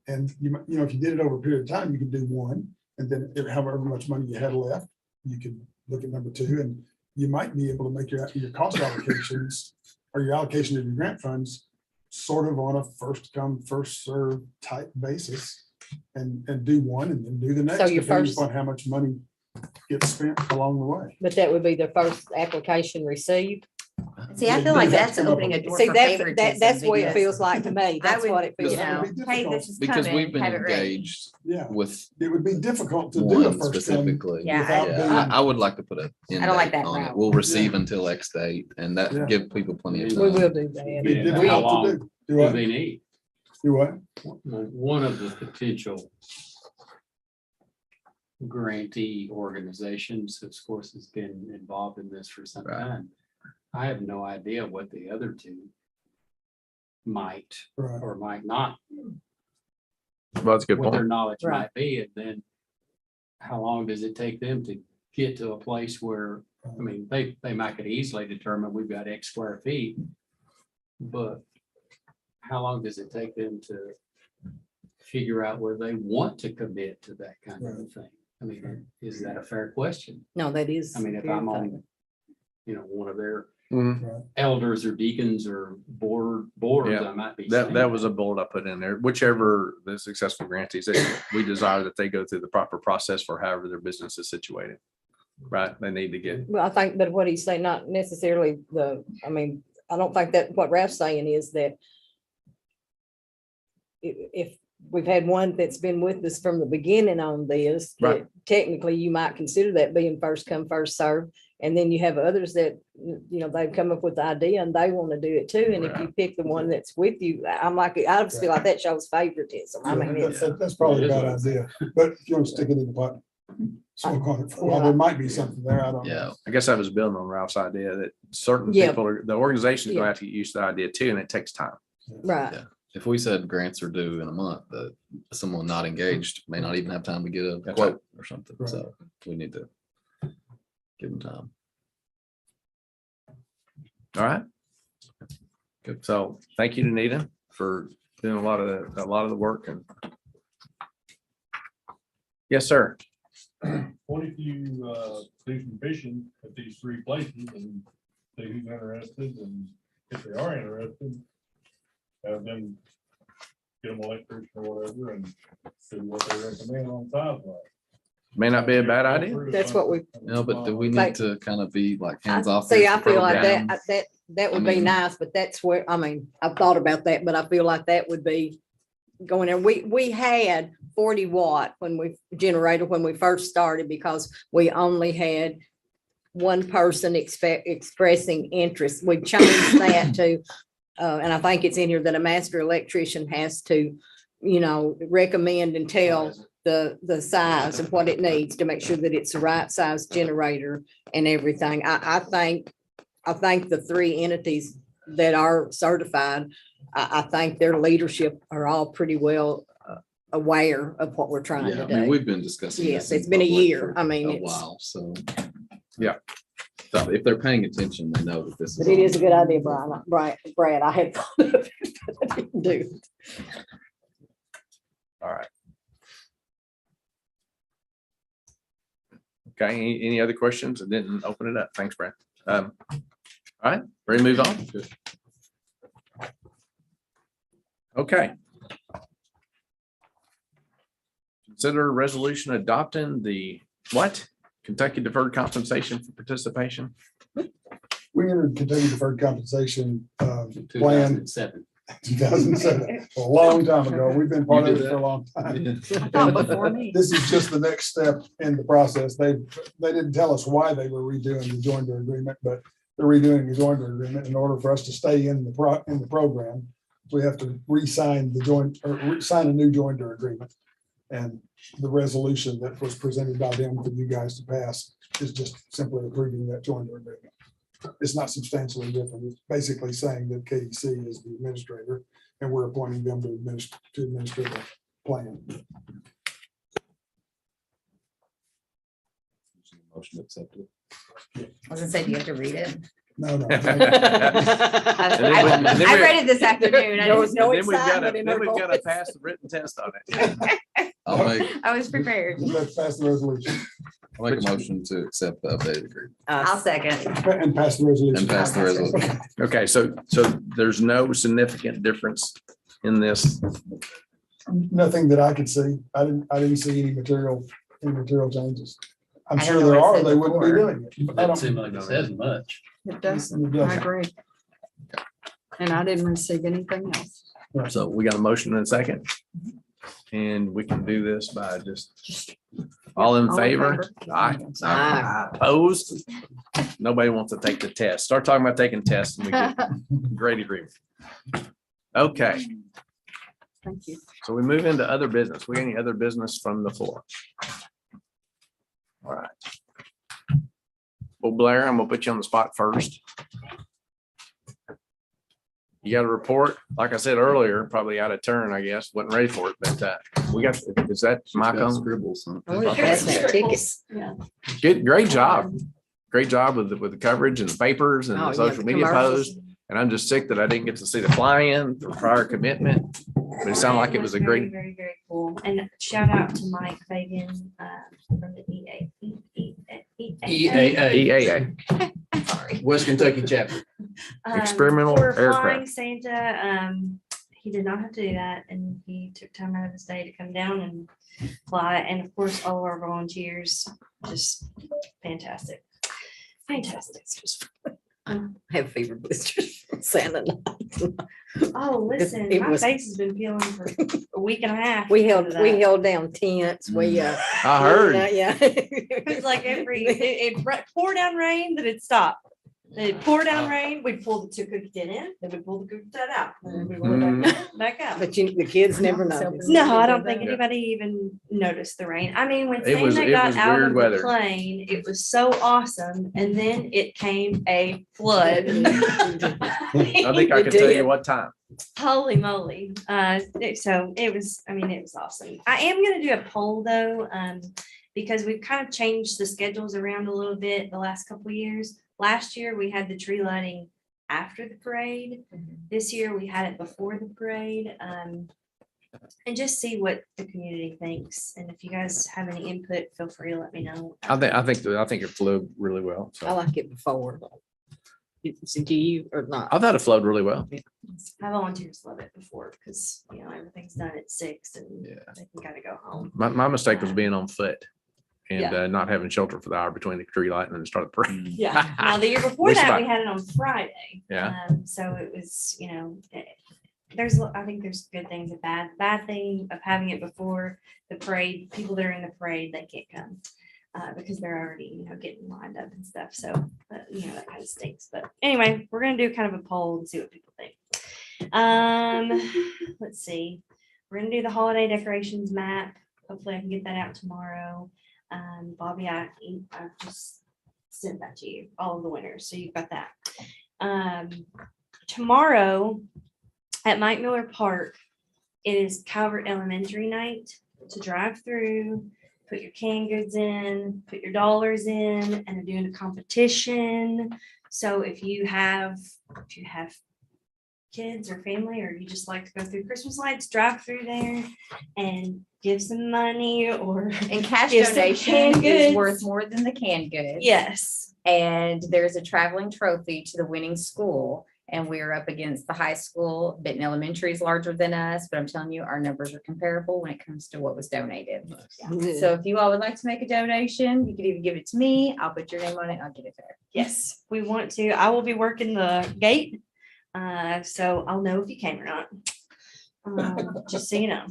And if you did it over a period of time, you could do one, and then however much money you had left, you could look at number two, and you might be able to make your cost allocations or your allocation of your grant funds sort of on a first come, first serve type basis. and do one and then do the next. So your depending first- upon how much money gets spent along the way. But that would be the first application received. See, I Yeah, feel like you have that's to come up opening a with- door See, for that's, favoritism. that's what it because feels like to me. I That's would, what it feels you like. know, It'd be hey, difficult. this is Because we've coming, been have it ready. engaged Yeah, with it would be difficult to do a one first come. specifically. Yeah, without Yeah, being- I would like to put a end I don't like date that on it. route. We'll receive until X date and Yeah. that give people plenty of We time. will do It'd that. be Yeah, how difficult long to do. Do do what? they need? Do what? One of the potential grantee organizations, of course, has been involved in this for some Right. time. I have no idea what the other two might Right. or might not, Well, that's a good what their point. knowledge Right. might be, and then how long does it take them to get to a place where, I mean, they might could easily determine we've got X square feet, but how long does it take them to figure out where they want to commit to that kind of a thing? I mean, is that a fair question? No, that is. I mean, if very I'm funny. on, one of their Mhm. elders or deacons or boards, Yeah. I might be. That saying was a bullet I put in there. Whichever the successful grantees, we desire that they go through the proper process for however their business is situated. Right? They need to get, Well, I think, but what he's saying, not necessarily I mean, I don't think that what Ralph's saying is that if we've had one that's been with us from the beginning on this, Right. that technically you might consider that being first come, first served. And then you have others that, they've come up with the idea and they want to do it too. And if you pick the one that's with you, I just feel like that shows favoritism. I mean, it's, That's probably a It is bad what it idea, but if you want to stick it in the pot. Smoke on it for a while, there might be something there, I don't know. Yeah, I guess I was building on Ralph's idea that certain Yeah. people the organization's going to Yeah. have to get used to the idea too, and it takes time. right. yeah. If we said grants are due in a month, that someone not engaged may not even have time to get a That's quote or something. Right. So we need to give them time. All right. Good. So thank you to Nita for doing a lot of the work and. Yes, sir. What if you do some fishing at these three places and see who's interested, and if they are interested, have them get them electrician or whatever and see what they recommend on size wise. May not be a bad idea. That's what we- No, but do we Like- need to kind of be like hands off? See, here's I the feel like program? that would I be mean- nice, but that's where, I mean, I've thought about that, but I feel like that would be going there. We had 40-watt when we first started because we only had one person expressing interest. We changed that to, and I think it's in here that a master electrician has to, recommend and tell the size of what it needs to make sure that it's the right size generator and everything. I think the three entities that are certified, I think their leadership are all pretty well aware of what we're trying Yeah, to I mean, do. we've been discussing. Yes, this in it's been a public year. for I mean, A it's- while, so. Yeah. So if they're paying attention, they know that this is. But it on. is a good idea, Brian. Brad, I had thought of it, but I didn't do it. All right. Okay, any other questions? I didn't open it up. Thanks, Brad. All right, ready to move on? Okay. Consider a resolution adopting the what? Kentucky Deferred Compensation for Participation. We entered Kentucky Deferred Compensation Plan 2007. 2007, a long time ago. We've been part You of did it for a that? long time. Not before me. This is just the next step in the process. They didn't tell us why they were redoing the joinder agreement, but they're redoing the joinder agreement in order for us to stay in the program. We have to sign a new joinder agreement. And the resolution that was presented by them for you guys to pass is just simply approving that joinder agreement. It's not substantially different. It's basically saying that KEC is the administrator and we're appointing them to administer the plan. Motion accepted. I was gonna say, do you have to read it? No, no. I then we- read it this afternoon. There was no Then we've got excitement in then her we've got to voice. pass the written test on it. I was prepared. Let's pass the resolution I'll make a motion to accept the updated agreement I'll second. and pass the resolution. and pass the resolution. Okay, so there's no significant difference in this Nothing that I could see. I didn't see any material changes. I'm I don't sure know there what it are, said they wouldn't be before. doing it. But I Doesn't don't- seem like it says much. It doesn't, It doesn't. I agree. And I didn't receive anything else. So we got a motion and a second. And we can do this by just all in favor? Aye. Aye. Opposed? Nobody wants to take the test. Start talking about taking tests and we get great agreement. Okay, Thank you. so we move into other business. We got any other business from the floor? All right. Well, Blair, I'm gonna put you on the spot first. You got a report, like I said earlier, probably out of turn, I guess, wasn't ready for it, but we got, is that my Got cone? scribbles on it. Oh, that's that ticket. Yeah. Good, great job. Great job with the coverage and the papers and Oh, the yeah, social the media commercials. posts. And I'm just sick that I didn't get to see the fly-in for prior commitment. But it sounded like it was a very, great, very, very cool. And shout out to Mike Fagan, from the EAA, EAA. Sorry. West Kentucky chapter. Experimental For flying aircraft. Santa, he did not have to do that, and he took time out of his day to come down and fly. And of course, all of our volunteers, just fantastic. Fantastic. I have fever blisters from Santa night. Oh, listen, It my was- face has been peeling for a week and a half. We because held, of that. down tents. We, I heard. Yeah. It was like it pour down rain, then it'd stop. Then it'd pour down rain, we'd pull the two cookie tin in, then we'd pull the cookie tin out, and then we'd roll it back out. But the kids never noticed. No, I don't think anybody even noticed the rain. I mean, when It was- Santa it got was out weird of weather. the plane, it was so awesome, and then it came a flood. I think I It could tell you did. what time. Holy moly. So it was, I mean, it was awesome. I am gonna do a poll though, because we've kind of changed the schedules around a little bit the last couple of years. Last year, we had the tree lighting after the parade. This year, we had it before the parade. And just see what the community thinks. And if you guys have any input, feel free to let me know. I think it flew really well. I So like it before. Do you or not? I thought it flowed really well. My volunteers love it before because, you know, everything's done at 6 and Yeah. they can kind of go home. My mistake was being on foot and Yeah. not having shelter for the hour between the tree light and the start of the parade. Yeah. Now, the year before We that, survived. we had it on Friday. Yeah. So it was, you know, I think there's good things and bad thing of having it before the parade. People that are in the parade, they can't come because they're already, you know, getting lined up and stuff. So, you know, that kind of stinks. But anyway, we're going to do kind of a poll and see what people think. Let's see. We're going to do the holiday decorations map. Hopefully I can get that out tomorrow. Bobby, I just sent that to you, all of the winners. So you've got that. Tomorrow at Mike Miller Park, it is Calvert Elementary night to drive through, put your canned goods in, put your dollars in, and they're doing a competition. So if you have kids or family, or you just like to go through Christmas lights, drive through there and give some money or And cash Give some donation canned is goods. worth more than the canned goods. yes. And there's a traveling trophy to the winning school. And we're up against the high school. Benton Elementary is larger than us, but I'm telling you, our numbers are comparable when it comes to what was donated. So if you all would like to make a donation, you could even give it to me. I'll put your name on it. I'll get it there. Yes, we want to. I will be working the gate. So I'll know if you came or not. Just so you know.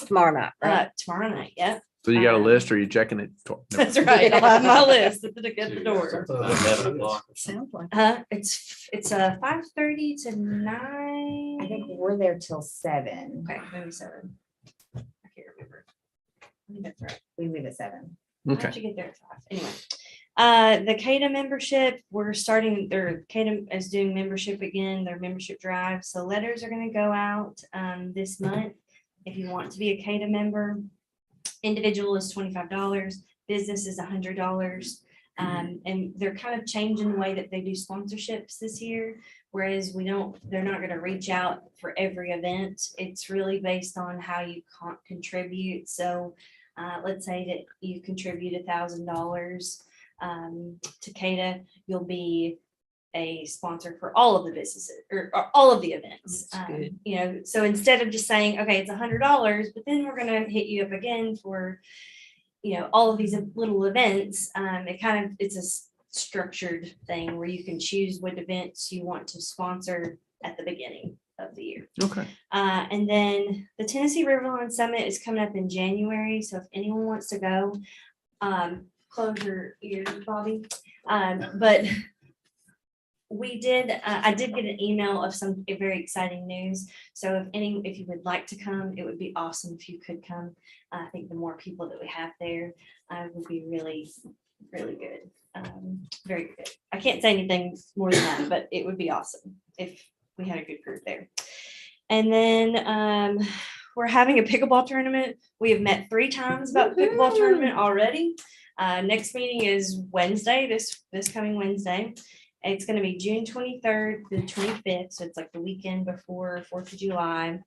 Tomorrow night, right? Tomorrow night, yep. So you got a list or you checking it? That's right. I'll have my list at the door. 11 o'clock. Sounds like. It's 5:30 to 9. I think we're there till 7. Okay, maybe 7. I can't remember. I think that's right. We leave at 7. I Okay. have to get there at 5. Anyway, the CADA membership, we're starting, CADA is doing membership again, their membership drive. So letters are going to go out this month. If you want to be a CADA member, individual is $25, business is $100. And they're kind of changing the way that they do sponsorships this year. Whereas they're not going to reach out for every event. It's really based on how you contribute. So let's say that you contribute $1,000 to CADA, you'll be a sponsor for all of the businesses or all of the events. That's good. You know, so instead of just saying, okay, it's $100, but then we're gonna hit you up again for, you know, all of these little events, it's a structured thing where you can choose what events you want to sponsor at the beginning of the year. Okay. And then the Tennessee Riverline Summit is coming up in January. So if anyone wants to go, close your ears, Bobby. But I did get an email of some very exciting news. So if you would like to come, it would be awesome if you could come. I think the more people that we have there would be really, really good. Very good. I can't say anything more than that, but it would be awesome if we had a good group there. And then we're having a pickleball tournament. We have met 3 times about the pickleball tournament already. Next meeting is Wednesday, this coming Wednesday. It's going to be June 23rd to the 25th. So it's like the weekend before 4th of July.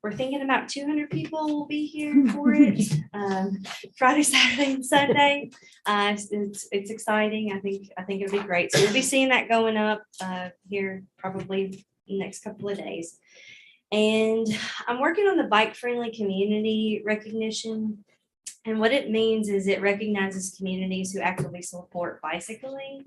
We're thinking about 200 people will be here for it. Friday, Saturday, and Sunday. It's exciting. I think it'll be great. So we'll be seeing that going up here probably the next couple of days. And I'm working on the bike friendly community recognition. And what it means is it recognizes communities who actively support bicycling.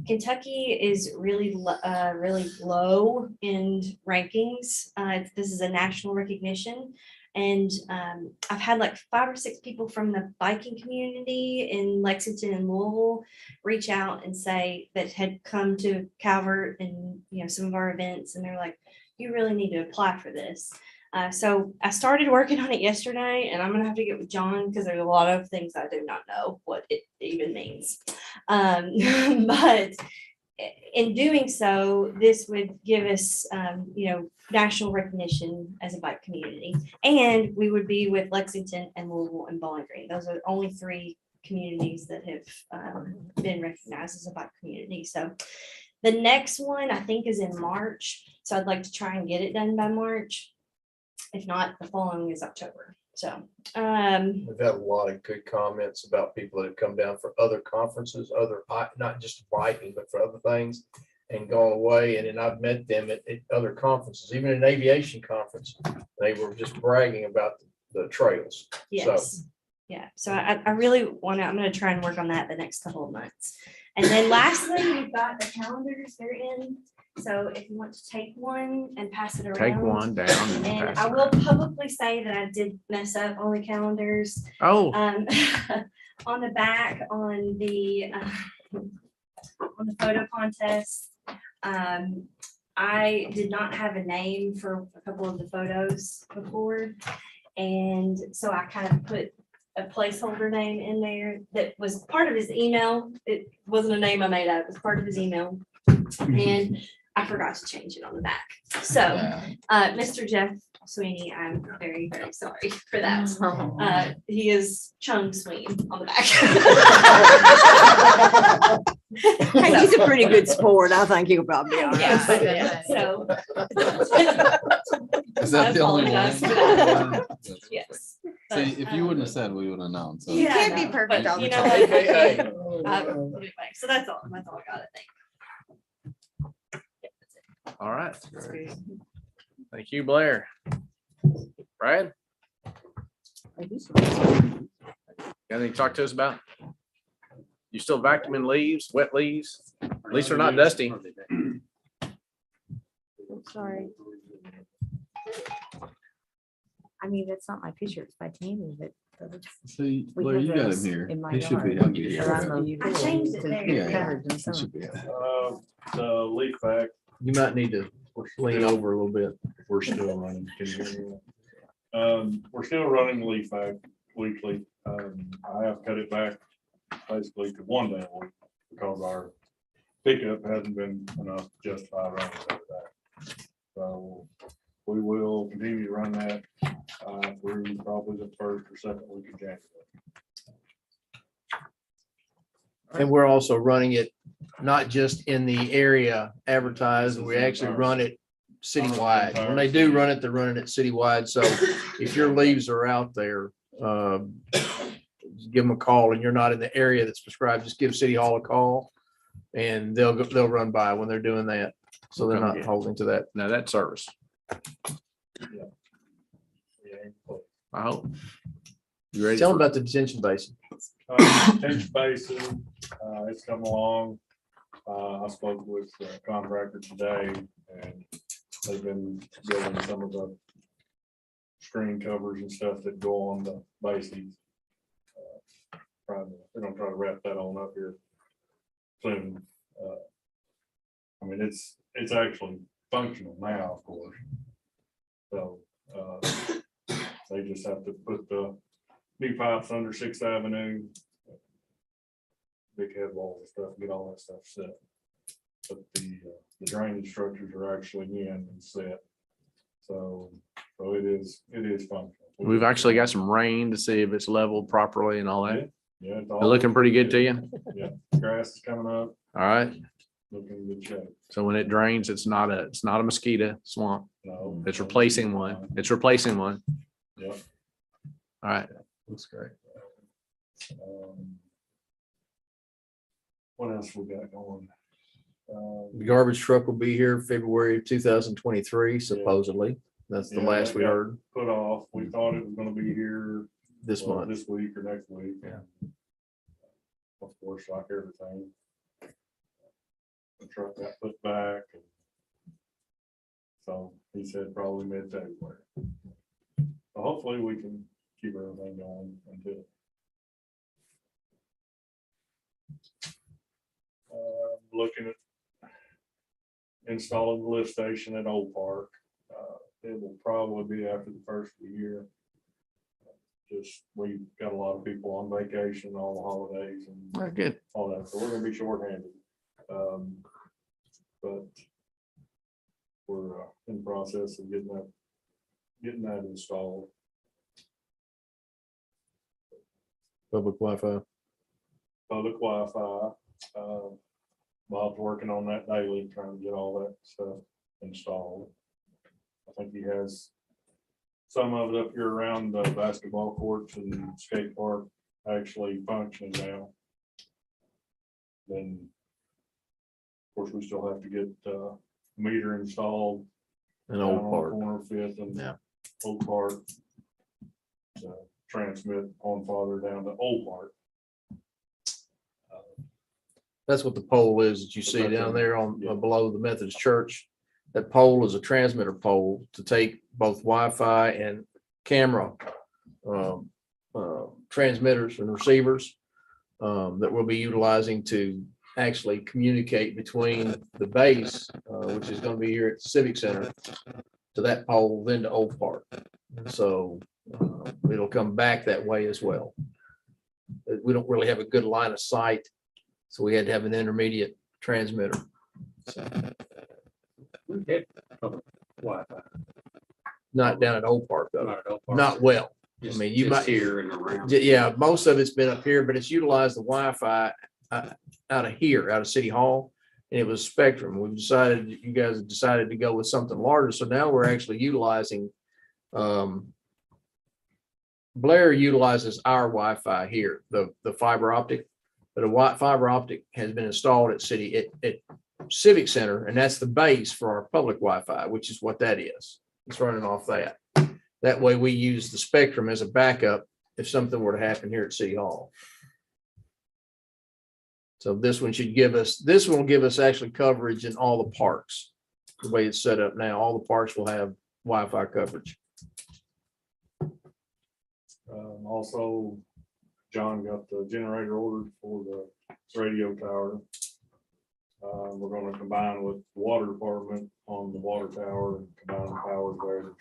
Kentucky is really low in rankings. This is a national recognition. And I've had like 5 or 6 people from the biking community in Lexington and Louisville reach out and say that had come to Calvert and, you know, some of our events, and they're like, you really need to apply for this. So I started working on it yesterday, and I'm gonna have to get with John because there's a lot of things I do not know what it even means. But in doing so, this would give us, you know, national recognition as a bike community, and we would be with Lexington and Louisville and Bowling Green. Those are only 3 communities that have been recognized as a bike community. So the next one I think is in March. So I'd like to try and get it done by March. If not, the following is October. So We've had a lot of good comments about people that have come down for other conferences, not just biking, but for other things, and gone away. And then I've met them at other conferences, even an aviation conference. They were just bragging about the trails. yes. Yeah. So I really want to, I'm going to try and work on that the next couple of months. And then lastly, we've got the calendars. They're in. So if you want to take one and pass it around. Take one down. And And pass I it will around. publicly say that I did mess up on the calendars. Oh, On the back, on the photo contest, I did not have a name for a couple of the photos before. And so I kind of put a placeholder name in there that was part of his email. It wasn't a name I made up, it was part of his email. And I forgot to change it on the back. So, Mr. Jeff Sweeney, I'm very, very sorry for that. He is Chung Sweeney on the back. Hey, he's a pretty good sport. I think he'll probably be all right. Yeah, so. Is that the only one? apologize for that. Yes. See, if you wouldn't have said, we would have known. So. You can't be perfect all the You know time. what? AKA. Anyway, so that's all I got, I think. all right. Thank you, Blair. Brad? Got anything to talk to us about? You still vacuuming leaves, wet leaves? At least they're not dusty. Sorry. I mean, that's not my picture, it's by Tammy, but. See, We Blair, have you got him those here. in my He should be yard. happy. Around here. the- I changed it there. Yeah, Covered in He summer. should be happy. The leaf back, You might need to lean over a little bit. we're still running. Can you hear me? We're still running the leaf back weekly. I have cut it back basically to 1 day a week because our pickup hasn't been enough to justify running that. So we will continue to run that through probably the 1st or 2nd week of January. And we're also running it not just in the area advertised, we actually run it citywide. When they do run it, they're running it citywide. So if your leaves are out there, give them a call and you're not in the area that's prescribed, just give City Hall a call And they'll run by when they're doing that. So they're not holding to that. Now that service, Yeah, I hope. You ready? Tell them for- about the detention basin. Detention basin, it's come along. I spoke with the contractor today and they've been building some of the screen covers and stuff that go on the bases. They're gonna try to wrap that on up here soon. I mean, it's actually functional now, of course. So, they just have to put the new pipes under 6th Avenue. Big head wall and stuff, get all that stuff set. But the drainage structures are actually in and set. So it is functional. We've actually got some rain to see if it's leveled properly and all that. Yeah. It's They're all looking pretty good to you. Yeah, grass is coming up, All right. looking in good shape. So when it drains, it's not a mosquito swamp. No. It's replacing one. It's replacing one. Yep. All right. Looks great. What else we got going? The garbage truck will be here February of 2023, supposedly. That's the Yeah, last that we got heard Put off, we thought it was gonna be here. this month. This week or next week. Yeah. Of course, like everything. The truck got put back. So he said probably mid-February. So hopefully we can keep everything going until. Looking at installing the lift station at Old Park. It will probably be after the first of the year. Just, we've got a lot of people on vacation, all the holidays and Very good. all that, so we're gonna be shorthanded. But we're in the process of getting that installed. Public Wi-Fi. Public Wi-Fi, Bob's working on that daily, trying to get all that stuff installed. I think he has some of it up here around the basketball courts and skate park actually functioning now. Then, of course, we still have to get meter installed. An down Old on Park. Corner of Fifth and Yeah. Old Park. Transmit on farther down to Old Park. That's what the pole is that you see down there on below the Methodist Church. That pole is a transmitter pole to take both Wi-Fi and camera transmitters and receivers that we'll be utilizing to actually communicate between the base, which is going to be here at the Civic Center, to that pole, then to Old Park. So it'll come back that way as well. We don't really have a good line of sight, so we had to have an intermediate transmitter. Wi-Fi. Not down at Old Park though, Not at Oak Park. not well. I Just- mean, you just might, here and around. yeah, most of it's been up here, but it's utilized the Wi-Fi out of here, out of City Hall. And it was Spectrum. We've decided, you guys have decided to go with something larger. So now we're actually utilizing Blair utilizes our Wi-Fi here, the fiber optic. But a fiber optic has been installed at Civic Center, and that's the base for our public Wi-Fi, which is what that is. It's running off that. That way we use the Spectrum as a backup if something were to happen here at City Hall. So this one will give us actually coverage in all the parks. The way it's set up now, all the parks will have Wi-Fi coverage. Also, John got the generator ordered for the radio tower. We're gonna combine with the water department on the water tower and combine the powers there.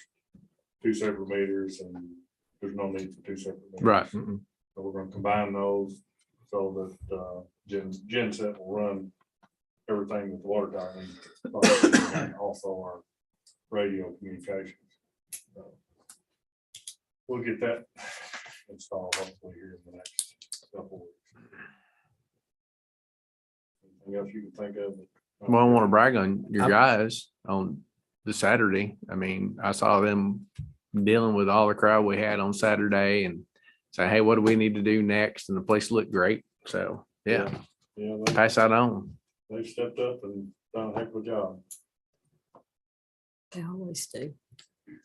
There's 2 separate meters and there's no need for 2 separate meters. Right. So we're gonna combine those so that genset will run everything that the water tower needs. And also our radio communications. So we'll get that installed hopefully here in the next couple weeks. Anything else you can think of? Well, I want to brag on your guys on the Saturday. I mean, I saw them dealing with all the crowd we had on Saturday and say, hey, what do we need to do next? And the place looked great. So, yeah, Yeah, pass that on. They've stepped up and done a heck of a job. They always do.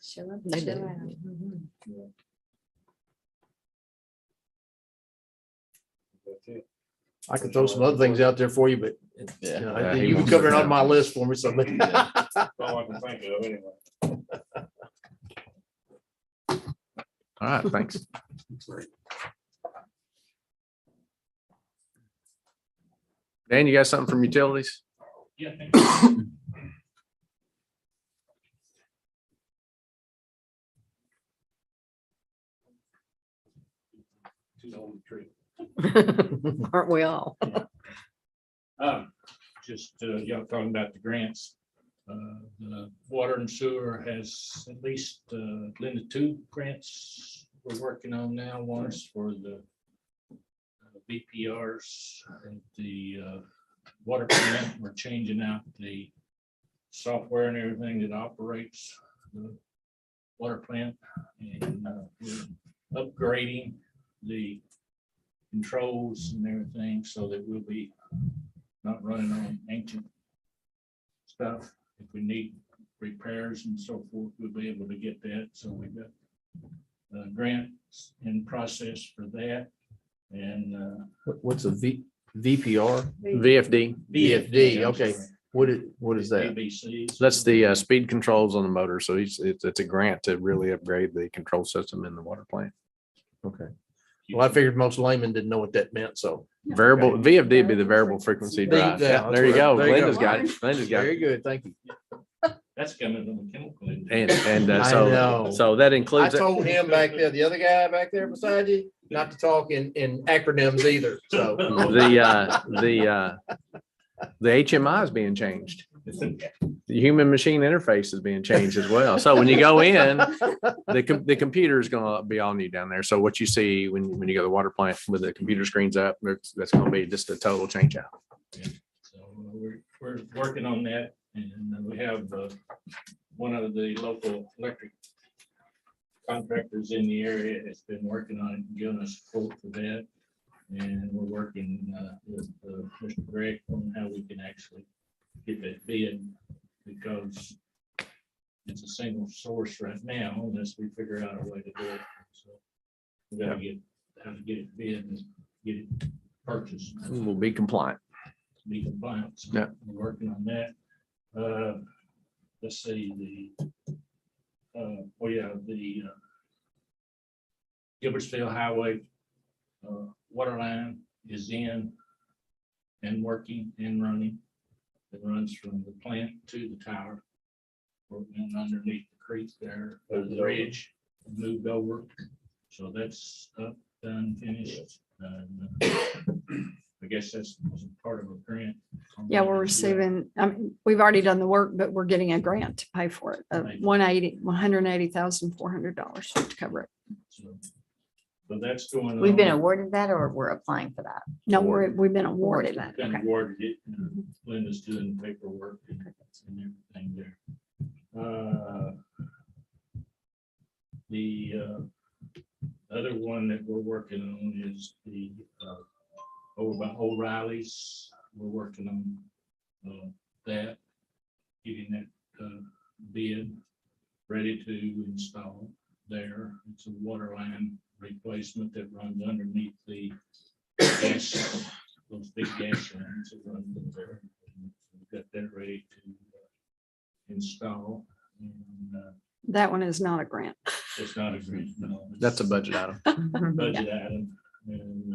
Show up, They show do. out. That's it. I could throw some other things out there for you, but Yeah. Yeah, he you won't covered it sit on my list for me, so. That's all I can think of anyway. All right, thanks. Dan, you got something from utilities? Yeah. She's on the tree. Aren't we all? Just, y'all talking about the grants. The water and sewer has at least, Linda, 2 grants we're working on now. One is for the BPRs and the water plant. We're changing out the software and everything that operates the water plant. And we're upgrading the controls and everything so that we'll be not running on ancient stuff. If we need repairs and so forth, we'll be able to get that. So we've got grants in process for that. And What's a VPR? VFD. VFD, okay. What is that? ABCs. That's the speed controls on the motor. So it's a grant to really upgrade the control system in the water plant. Okay. Well, I figured most laymen didn't know what that meant, so. Variable VFD would be the variable frequency drive. Yeah, Yeah, there you go. there you Linda's go. got it. Linda's got Very it. good, thank you. That's coming from the chemical industry. And I so know. that I includes. told him back there, the other guy back there beside you, not to talk in acronyms either, so. The HMI is being changed. The human machine interface is being changed as well. So when you go in, the computer is going to be all new down there. So what you see when you go to the water plant with the computer screens up, that's going to be just a total change out. So we're working on that, and we have one of the local electric contractors in the area has been working on it and giving us a quote for that. And we're working with Mr. Greg on how we can actually get that bid, because it's a single source right now unless we figure out a way to do it. So we gotta get how to get it bid and get it purchased. We'll be compliant. Be compliant. So Yeah. we're working on that. Let's see, the Gilbertsville Highway water line is in and working and running. It runs from the plant to the tower. And underneath the creek there, the bridge moved over. So that's up, done, finished. I guess that's part of a grant. Yeah, we're receiving, we've already done the work, but we're getting a grant to pay for it, of $180,400 to cover it. So that's going on. We've been awarded that, or we're applying for that? No, we've been awarded that. Been Okay. awarded it. Linda's doing the paperwork and everything there. The other one that we're working on is the over by O'Reilly's. We're working on that, getting that bid ready to install there. It's a water line replacement that runs underneath the gas, those big gas lines that run through there. We've got that ready to install. And That one is not a grant. it's not a grant, no. That's a budget item. Budget item. And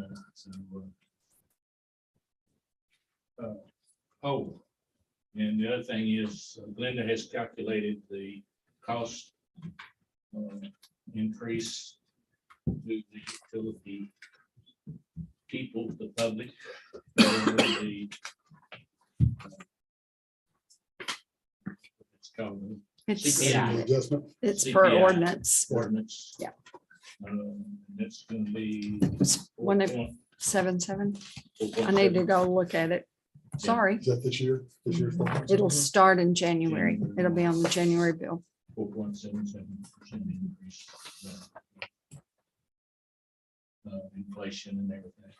and the other thing is Linda has calculated the cost increase to the utility people, the public. It's called It's, CPI. Adjustment. it's per CPI. ordinance, ordinance. Yeah. That's gonna be. When it- 7.7. I need to go look at it. Sorry, Is that this year? This year's? it'll start in January. It'll be on the January bill. 4.77% increase. Inflation and everything.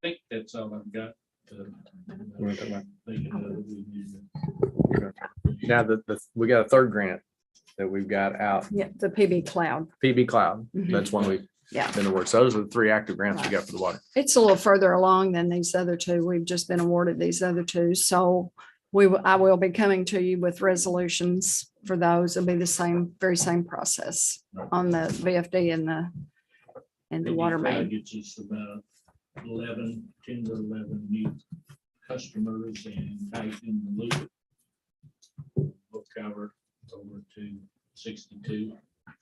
think that's all I've got. We're talking about- Thinking of we need to- Now we got a third grant that we've got out, Yeah, the PB Cloud. PB Cloud. Mhm. That's one we've Yeah. been awarded. So those are the 3 active grants we got for the water. It's a little further along than these other 2. We've just been awarded these other 2. So I will be coming to you with resolutions for those. It'll be the same, very same process on the VFD and the Maybe water main. Gets us about 10 to 11 new customers and tight in the loop. We'll cover over to 62.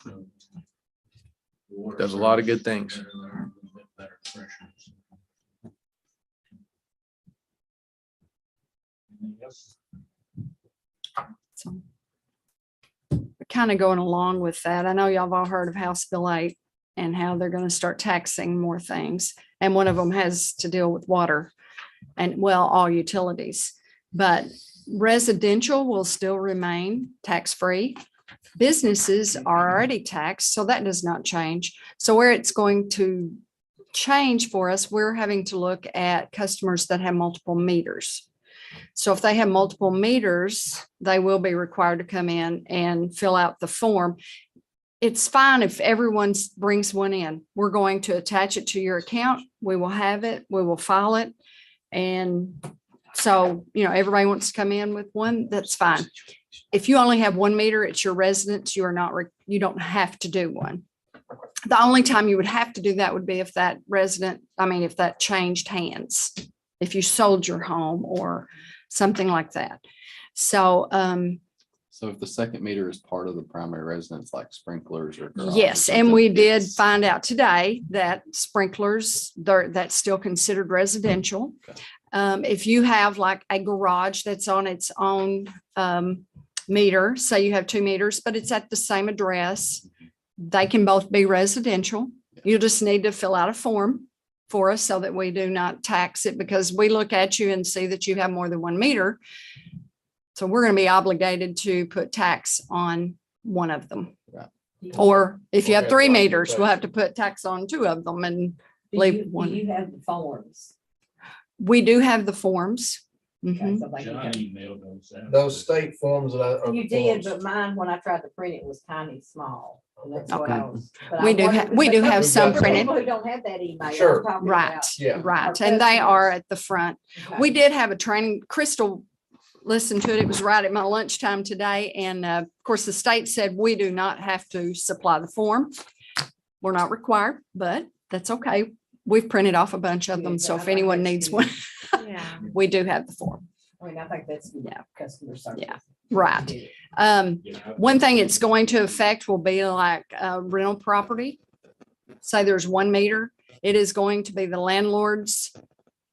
So the water Does a lot of good service things. better there, a little bit better pressures. Anything else? So kind of going along with that, I know y'all have all heard of House Bill 8 and how they're going to start taxing more things. And one of them has to deal with water and, well, all utilities. But residential will still remain tax-free. Businesses are already taxed, so that does not change. So where it's going to change for us, we're having to look at customers that have multiple meters. So if they have multiple meters, they will be required to come in and fill out the form. It's fine if everyone brings one in. We're going to attach it to your account. We will have it, we will file it. And so, everybody wants to come in with one, that's fine. If you only have 1 meter, it's your residence, you are not, you don't have to do one. The only time you would have to do that would be if that if that changed hands, if you sold your home or something like that. So, So if the second meter is part of the primary residence, like sprinklers or. garage or yes, and something, we did it's- find out today that sprinklers, that's still considered residential. Okay. If you have like a garage that's on its own meter, say you have 2 meters, but it's at the same address, they can both be residential. You just need to fill out a form for us so that we do not tax it, because we look at you and see that you have more than 1 meter. So we're going to be obligated to put tax on one of them. Or if you have 3 meters, we'll have to put tax on 2 of them and leave one. You have the forms. We do have the forms. Mhm. So they can John go. emailed those out. Those state forms that I. You did, but mine, when I tried to print it, was tiny, small. And that's what I Okay. was. but I We do wanted have- to- we do but have for some people printed. Who don't have that email. I'm Sure. talking Right, about. Yeah. right. Our And they are customers. at the front. Okay. We did have a training, Crystal listened to it. It was right at my lunchtime today. And of course, the state said we do not have to supply the form. We're not required, but that's okay. We've printed off a bunch of them. Yeah, So I if think anyone that's needs good. one, Yeah. we do have the form. I mean, I think that's good Yeah. customer service. Yeah. Right. Yeah. One thing it's going to affect will be like rental property. Say there's 1 meter, it is going to be the landlord's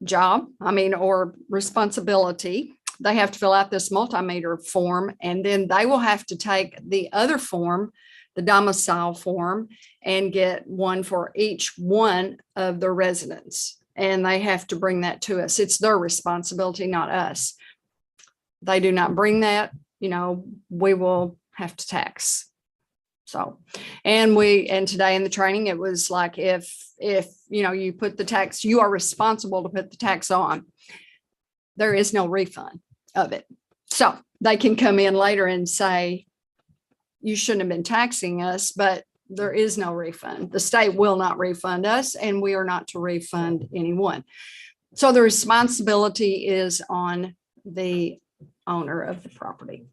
job, or responsibility. They have to fill out this multi-meter form, and then they will have to take the other form, the domicile form, and get one for each one of the residents. And they have to bring that to us. It's their responsibility, not us. They do not bring that, we will have to tax. So, and today in the training, it was like, if you put the tax, you are responsible to put the tax on. There is no refund of it. So they can come in later and say, you shouldn't have been taxing us, but there is no refund. The state will not refund us, and we are not to refund anyone. So the responsibility is on the owner of the property.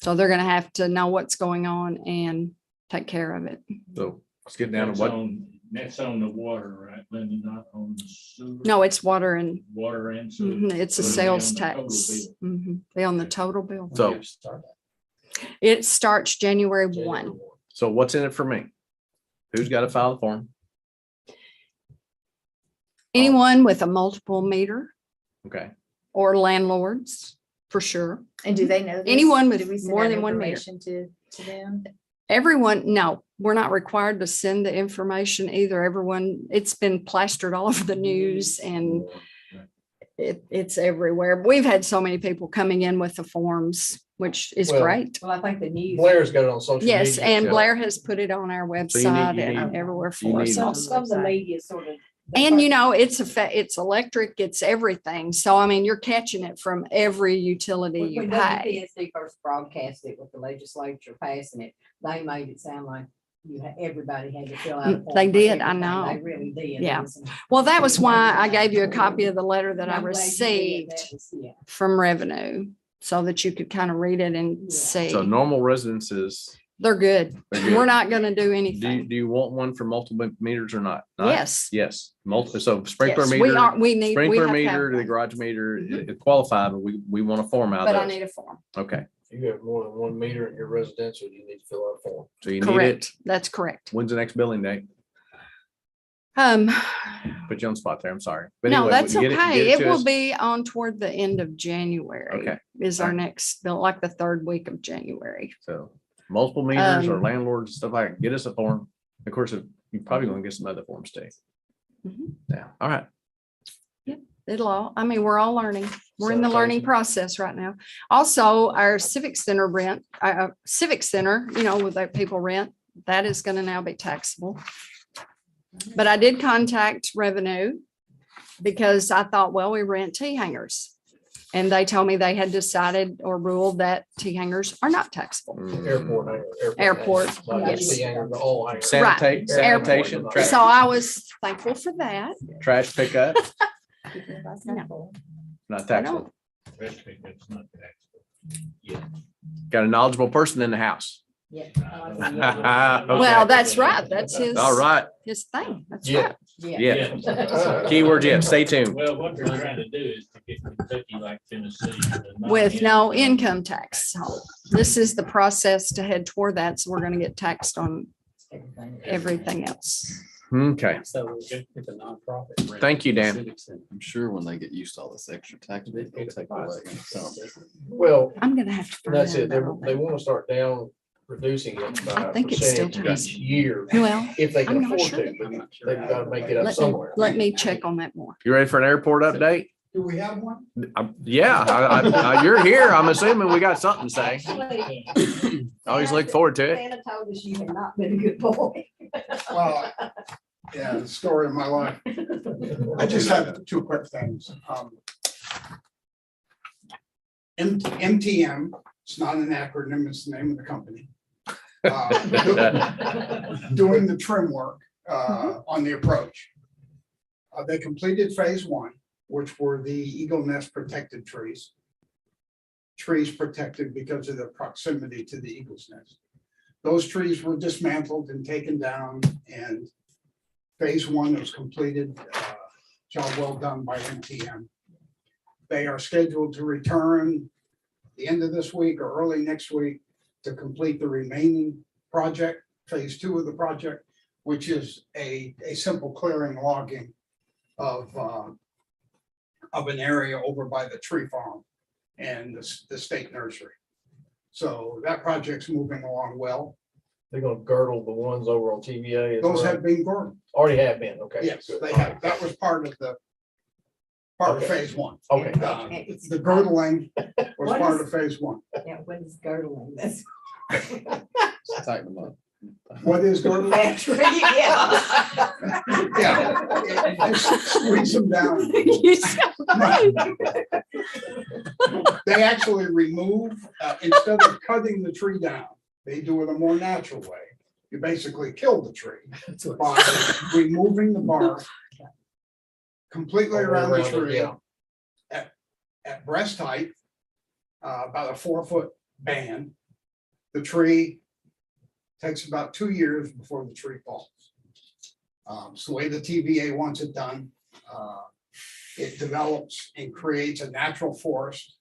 So they're going to have to know what's going on and take care of it. So let's get down to That's what, That's on the water, right, Linda, not on the sewer? No, it's water and Water and sewer. it's a So it'll be sales on the total tax. bill. They on the total bill. so, It starts January 1. so what's in it for me? Who's got to file the form? Anyone with a multiple meter Okay. or landlords, for sure. And do they know this? Anyone with Do we send more out than 1 meter. information to them? Everyone, no, we're not required to send the information either. Everyone, it's been plastered all over the news and it's everywhere. We've had so many people coming in with the forms, which is Well, great. Well, I think the news. Blair's got it on social media. Yes, and Yeah. Blair has put it on our So you need- website you and need- everywhere you for us. need- Some of the media sort of And you know, it's electric, it's everything. So I mean, you're catching it from every utility you When pay. WPSC first broadcast it with the legislature passing it, they made it sound like everybody had to fill out. a form They for did, I everything. know. They really did. It Yeah. was- Well, that was why I gave you a copy of the letter that I I'm glad you did. received That was- yeah. from Revenue so that you could kind of read it and Yeah. see. So normal residences, They're good. They're good. We're not gonna do do you, anything. do you want one for multiple meters or not? Not? Yes. Yes, multiple, so sprinkler Yes, we meter, are, we need, we sprinkler have to have meter, the one, garage meter, Mhm. it qualified, but we want a form out but I of those. need a form. Okay, If you have more than 1 meter in your residential, you need to fill out a form. so you need it. Correct. That's correct. When's the next billing date? Um, Put you on the spot there. I'm sorry. But no, anyway, that's get okay. get It to will us. be on toward the end of January. Okay. Is our Alright. next bill, like the third week of January. So multiple meters or Um, landlords, and stuff like that. Get us a form. Of course, you're probably gonna get some other forms too. Mhm. Yeah, all right. It'll all, I mean, we're all learning. We're in the So learning thank you. process right now. Also, our civic center rent, civic center, you know, with that people rent, that is gonna now be taxable. But I did contact Revenue because I thought, well, we rent T hangers. And they told me they had decided or ruled that T hangers are not taxable. Airport hanger. Airport, hanger, not just yes. the hanger, the whole hanger. Sanitate, Airport. sanitation, So I was thankful for that. trash pickup, No. not I taxable. don't, It's not taxable. Got a knowledgeable person in the house. Yeah. well, that's right. That's his, All right, his thing. That's Yeah. right. yeah. Keyword, yeah, stay tuned. Well, what they're trying to do is to get Kentucky like Tennessee. to not With have no income tax. So this is the process to head toward that. So we're gonna get taxed on everything else. Okay, So it's a nonprofit. Thank you, Dan. Civic center. I'm sure when they get used to all this extra tax, they'll take away. some. Well, I'm gonna have to. find that's out it. about all They that. want to start down, reducing it by I a think it's still percentage each taxable. year, Well, if they I'm can not afford sure. to, but they've got to make it up let me, somewhere. let me check on that more. you ready for an airport update? Do we have one? Yeah, you're here. I'm assuming we got something to say. Always look forward to it. Santa told us you have not been a good boy. Well, yeah, the story of my life. I just have two quick things. MTM, it's not an acronym, it's the name of the company. Doing the trim work on the approach. They completed phase one, which were the eagle nest protected trees. Trees protected because of the proximity to the eagle's nest. Those trees were dismantled and taken down, and phase one was completed. Job well done by MTM. They are scheduled to return the end of this week or early next week to complete the remaining project, phase two of the project, which is a simple clearing logging of an area over by the tree farm and the state nursery. So that project's moving along well. They're gonna girdle the ones over on TVA. as Those well? have been girdled. Already have been, okay. Yes, good. they have. That was part of Okay. phase one. Okay. The girdling was What part is- of phase one. Yeah, what is girdling this? Tighten them up. What is girdling? Battery, yeah. Yeah, just squeeze them down. You sound right. They actually remove, instead of cutting the tree down, they do it a more natural way. You basically kill the tree by removing the bark completely around the tree Yeah. at breast height, about a 4-foot band. The tree takes about 2 years before the tree falls. It's the way the TVA wants it done. It develops and creates a natural forest.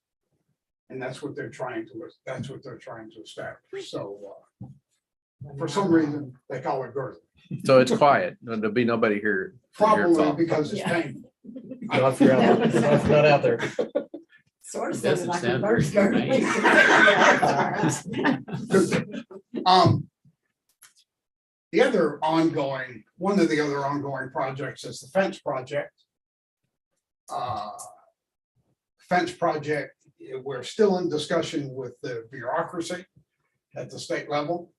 And that's what they're trying to establish. So for some reason, they call it girdle. So it's quiet. There'll be nobody here. to hear it Probably fall. because it's painful. Not if you're out, not if you're not out there. Sort of It sounded doesn't like a sound very bird girdling. One of the other ongoing projects is the fence project. Fence project, we're still in discussion with the bureaucracy at the state level.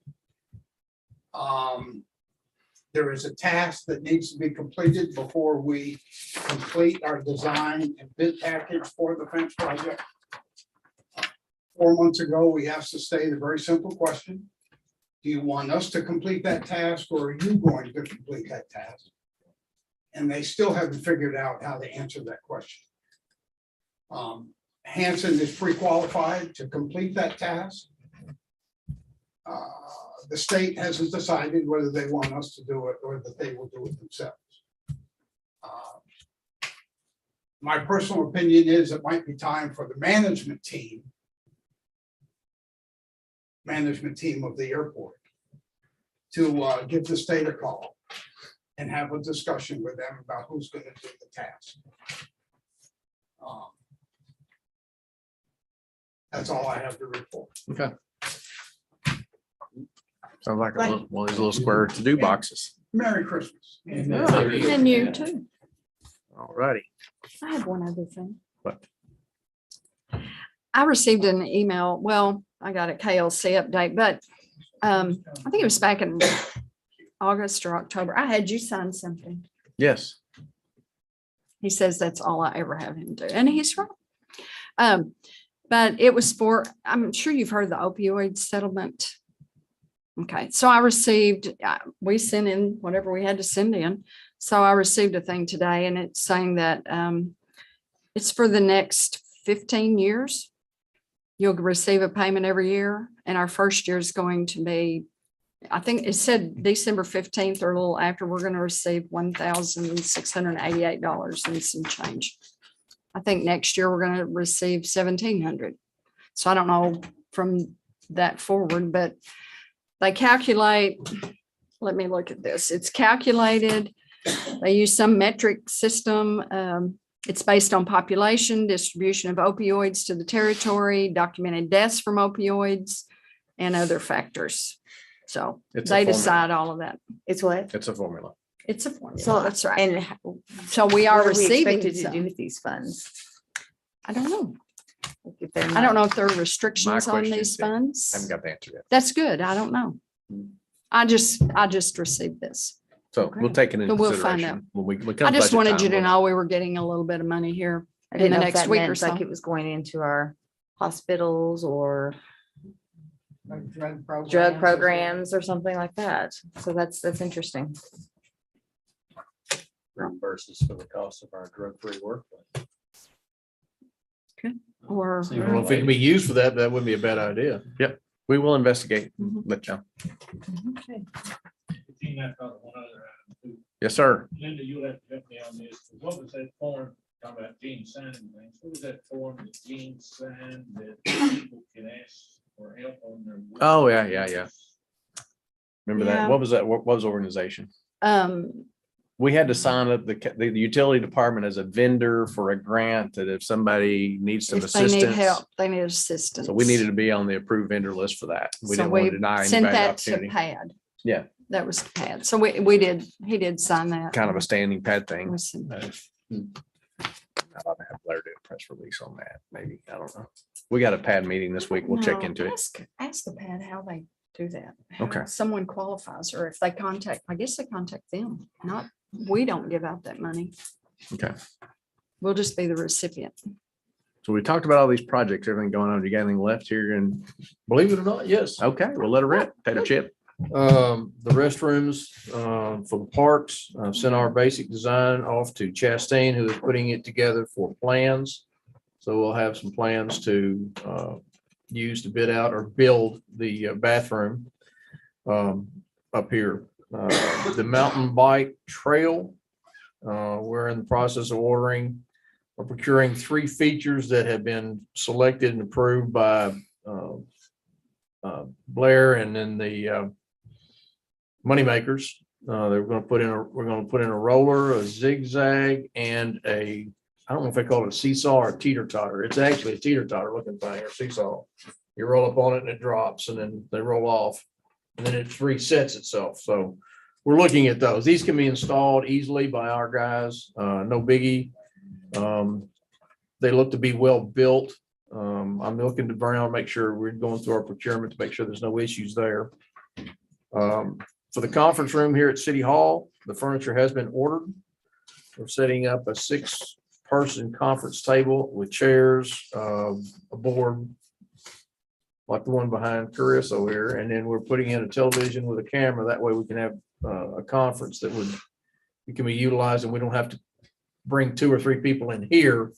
there is a task that needs to be completed before we complete our design and bid package for the fence project. 4 months ago, we asked the state a very simple question. Do you want us to complete that task, or are you going to complete that task? And they still haven't figured out how to answer that question. Hanson is pre-qualified to complete that task. The state hasn't decided whether they want us to do it or that they will do it themselves. My personal opinion is it might be time for the management team of the airport to give the state a call and have a discussion with them about who's going to do the task. That's all I have to report. Okay. Sounds like one of these little square to-do boxes. Merry Christmas. And you too. All righty. I have one other thing. What? I received an email. Well, I got a KLC update, but I think it was back in August or October. I had you sign something. Yes. He says that's all I ever have him do. And he's right. But it was for, I'm sure you've heard of the opioid settlement. Okay, so I received, we sent in whatever we had to send in. So I received a thing today and it's saying that it's for the next 15 years. You'll receive a payment every year. And our first year is going to be, I think it said December 15th or a little after, we're going to receive $1,688 and some change. I think next year we're going to receive $1,700. So I don't know from that forward, but they calculate, let me look at this. It's calculated. They use some metric system. It's based on population, distribution of opioids to the territory, documented deaths from opioids, and other factors. So It's a they formula. decide all of that. It's what? It's a formula. It's a formula. So That's right. And So we are what are we receiving expected to do some. with these funds? I don't know. If they're I not- don't know if there are restrictions on question these too. I haven't funds. got the answer yet. That's good. I don't know. I just received this. So Okay. we'll take it into So we'll find consideration. When we come I just budget wanted time, you to we'll- know we were getting a little bit of money here I in didn't the know if next that week or meant so. like it was going into our hospitals or drug programs or something like that. So that's interesting. Reimburses for the cost of our drug-free workplace. Or, See, Well, if it can be used for that, that wouldn't be a bad idea. We will investigate. Mhm. Let you know. okay. Gene, I thought of one other item too. Yes, sir. Linda, you'll have to help me on this. What was that form, talking about Gene signing things? What was that form that Gene signed that people can ask for help on their? Oh, yeah. Remember Yeah. that? What was that? What was the organization? We had to sign up the utility department as a vendor for a grant that if somebody needs some If they need assistance. help, they need assistance. So we needed to be on the approved vendor list for that. We So didn't want we to deny sent anybody the that to opportunity. Pad. Yeah. That was to Pad. So he did sign that. Kind of a standing pad thing. We sent- I ought to have Blair do a press release on that, maybe. I don't know. We got a pad meeting this week. We'll check No, into it. Ask the Pad how they do that. how Okay. Someone qualifies, or if they contact, I guess they contact them, not, we don't give out that money. Okay. We'll just be the recipient. So we talked about all these projects, everything going on. You got anything left here? And Believe it or not, yes. okay, we'll let it rip. Take a chip. The restrooms, for the parks, sent our basic design off to Chastain, who is putting it together for plans. So we'll have some plans to, use to bid out or build the bathroom, up here. The mountain bike trail, we're in the process of ordering or procuring 3 features that have been selected and approved by, Blair and then the, moneymakers. We're gonna put in a roller, a zigzag, and I don't know if they call it a seesaw or a teeter totter. It's actually a teeter totter looking thing or seesaw. You roll up on it and it drops and then they roll off and then it resets itself. So we're looking at those. These can be installed easily by our guys. No biggie. They look to be well built. I'm looking to Brown, make sure we're going through our procurement to make sure there's no issues there. For the conference room here at City Hall, the furniture has been ordered. We're setting up a 6-person conference table with chairs, a board like the one behind Chris over here, and then we're putting in a television with a camera. That way we can have a conference that it can be utilized, and we don't have to bring 2 or 3 people in here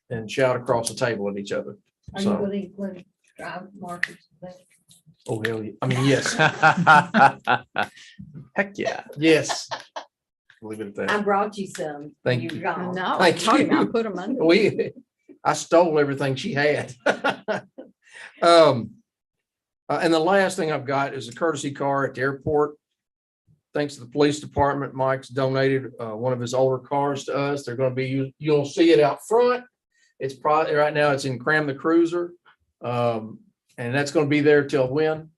and shout across the table at each other. Are you So, going to include drive markers? oh, hell yeah. I mean, yes, Heck, yeah. yes. Leave it at I that. brought you some. Thank You're you. gone. No, I Thank told him I you. put them under. I stole everything she had. And the last thing I've got is a courtesy car at the airport. Thanks to the police department, Mike's donated one of his older cars to us. They're going to be, you'll see it out front. It's probably, right now it's in Cram the Cruiser. And that's going to be there till when?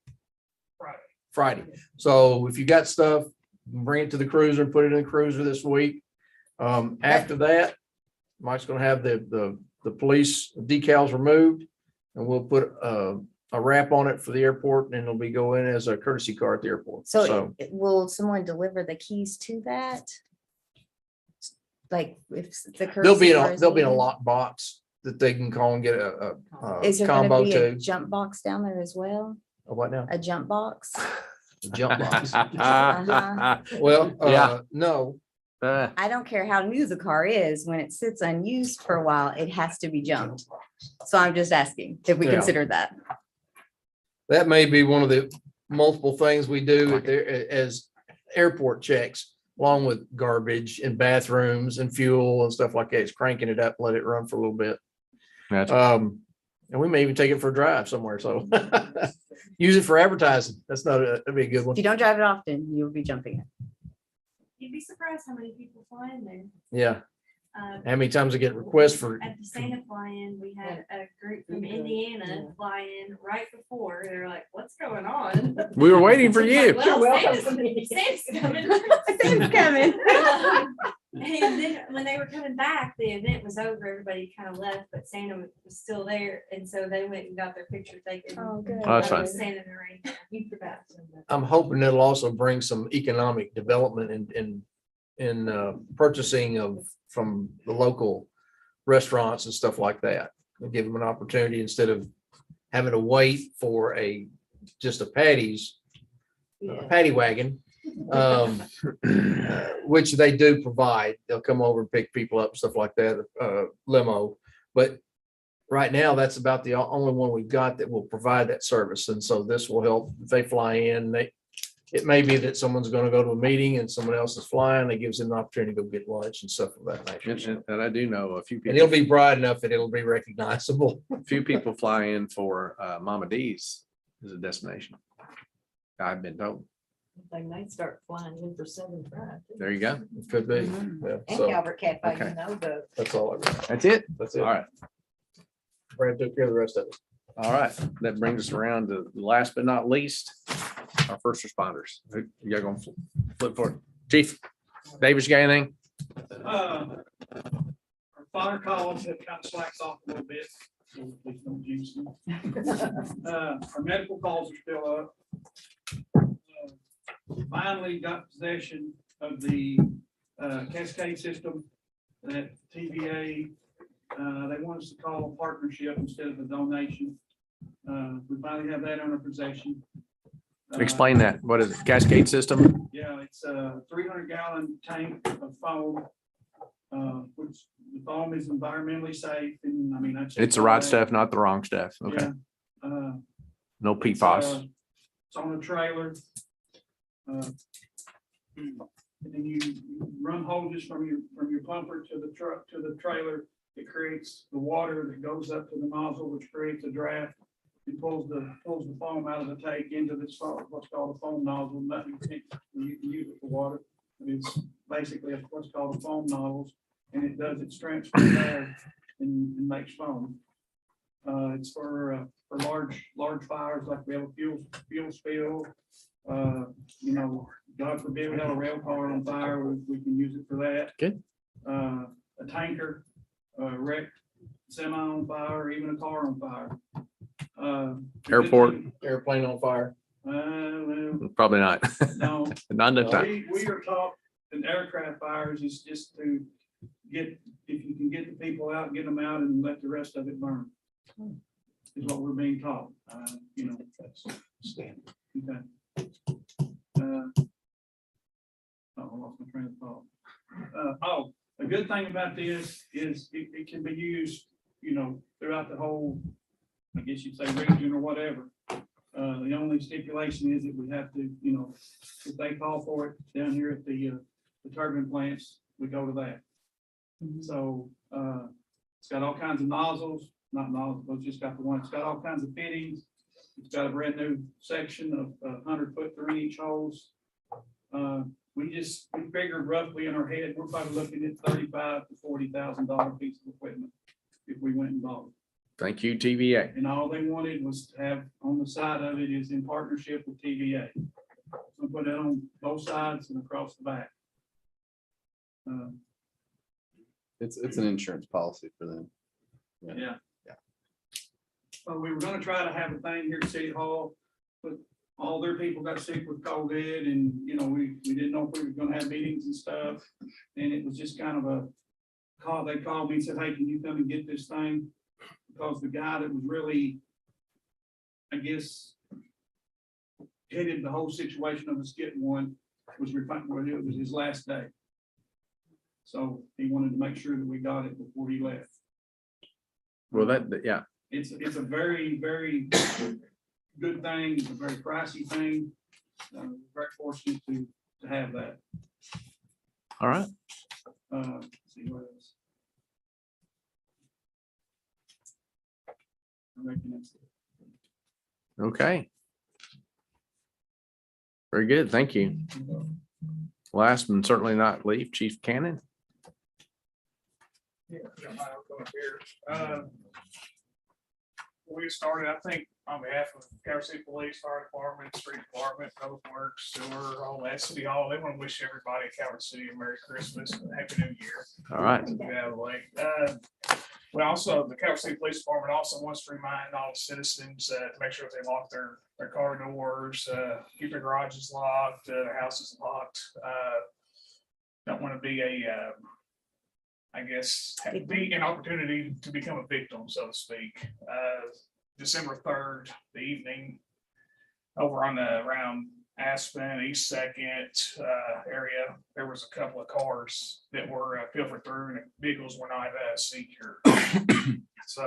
Friday. So if you got stuff, bring it to the cruiser and put it in the cruiser this week. After that, Mike's going to have the police decals removed, and we'll put a wrap on it for the airport, and it'll be going as a courtesy car at the airport. So will someone deliver the keys to that? Like if the. They'll be in courtesy car a, is they'll be in a needed? lock box that they can call and get a Is there gonna combo be a to. jump box down there as well? What now? A jump box? A jump box. Uh-huh. Well, Yeah. no, I don't care how new the car is, when it sits unused for a while, it has to be jumped. So I'm just asking if we Yeah. consider that. that may be one of the multiple things we do at there as airport checks, along with garbage and bathrooms and fuel and stuff like that. It's cranking it up, let it run for a little bit. Gotcha. And we may even take it for a drive somewhere. So use it for advertising. That'd be a good If one. you don't drive it often, you'll be jumping it. You'd be surprised how many people fly in there. Yeah. Um, How many times I get requests for, At the Santa fly-in, we had a group from Indiana fly in right before. They're like, "What's going on?" We were waiting for you. Well, welcome. Santa's coming. Santa's coming. And then when they were coming back, the event was over. Everybody kind of left, but Santa was still there, and so they went and got their picture taken. Oh, good. Oh, that's That fine. was Santa and the rain. You forgot. I'm hoping it'll also bring some economic development in purchasing from the local restaurants and stuff like that. It'll give them an opportunity instead of having to wait for just a paddy wagon, which they do provide. They'll come over and pick people up, stuff like that, limo. But right now, that's about the only one we've got that will provide that service. And so this will help if they fly in. It may be that someone's going to go to a meeting and someone else is flying. It gives them an opportunity to go get lunch and stuff of that nature. And I do know a few And it'll people, be bright enough that it'll be recognizable. fly in for Mama D's as a destination. I've been told. They may start flying in for 7 There you go. It could be. Yeah, And so Calvert Cafe, Okay. you know, the. that's all I got. That's it. That's it. All right. Brad took care of the rest of it. All right. That brings us around to last but not least, our first responders. Who- You gonna flip for it? Chief Davis, you got anything? Our fire calls have kind of slacked off a little bit. So please don't jinx them. Our medical calls are still up. Finally got possession of the cascade system that TVA, they want us to call a partnership instead of a donation. We finally have that under possession. Explain that. What is it? Cascade system? Yeah, it's a 300-gallon tank of foam, which the foam is environmentally safe, and I mean, that's. It's the right stuff, not the wrong stuff. Okay. Yeah. No PFAS. It's on a trailer. And then you run hoses from your pumper to the truck, to the trailer. It creates the water that goes up to the nozzle, which creates a draft. It pulls the foam out of the tank into this, what's called a foam nozzle. Nothing, you can use it for water. It's basically what's called a foam nozzles, and it does its transfer there and makes foam. It's for large fires, like we have a fuel spill. God forbid we have a rail car on fire, we can use it for that. Good. A tanker, wrecked semi on fire, or even a car on fire. Airport. Airplane on fire. Well, Probably not. no. Not enough time. We are taught in aircraft fires is just to get, if you can get the people out, get them out and let the rest of it burn. Is what we're being taught, you know. Okay. I lost my train of thought. A good thing about this is it can be used, you know, throughout the whole, I guess you'd say region or whatever. The only stipulation is that we have to, you know, if they call for it down here at the turbine plants, we go to that. So, it's got all kinds of nozzles, not nozzles, it's just got the one, it's got all kinds of fittings. It's got a brand new section of 100-foot 3-inch holes. We figured roughly in our head, we're probably looking at $35,000 to $40,000 piece of equipment if we went and bought it. Thank you, TVA. And all they wanted was to have on the side of it is in partnership with TVA. So put it on both sides and across the back. It's an insurance policy for them. Yeah. So we were gonna try to have a thing here at City Hall, but all their people got sick with COVID and, you know, we didn't know if we were gonna have meetings and stuff. And it was just kind of a call, they called me and said, hey, can you come and get this thing? Because the guy that was really, I guess, headed the whole situation of us getting one was refined, it was his last day. So he wanted to make sure that we got it before he left. Well, yeah. It's a very, very good thing. It's a very pricey thing. Very fortunate to have that. All right. Let's see what else. I reckon that's it. Okay. Very good. Thank you. Last and certainly not least, Chief Cannon. Yeah, I'll come up here. We started, I think, on behalf of Calvert City Police, Fire Department, Street Department, Public Works, Sewer, all that, City Hall. They want to wish everybody in Calvert City a Merry Christmas and a Happy New Year. All right. To get out of the way. We also, the Calvert City Police Department also wants to remind all the citizens to make sure they lock their car doors, keep their garages locked, their houses locked. Don't want to be I guess, be an opportunity to become a victim, so to speak. December 3rd, the evening, over on around Aspen, East Second area, there was a couple of cars that were filtered through and the vehicles were not secure. So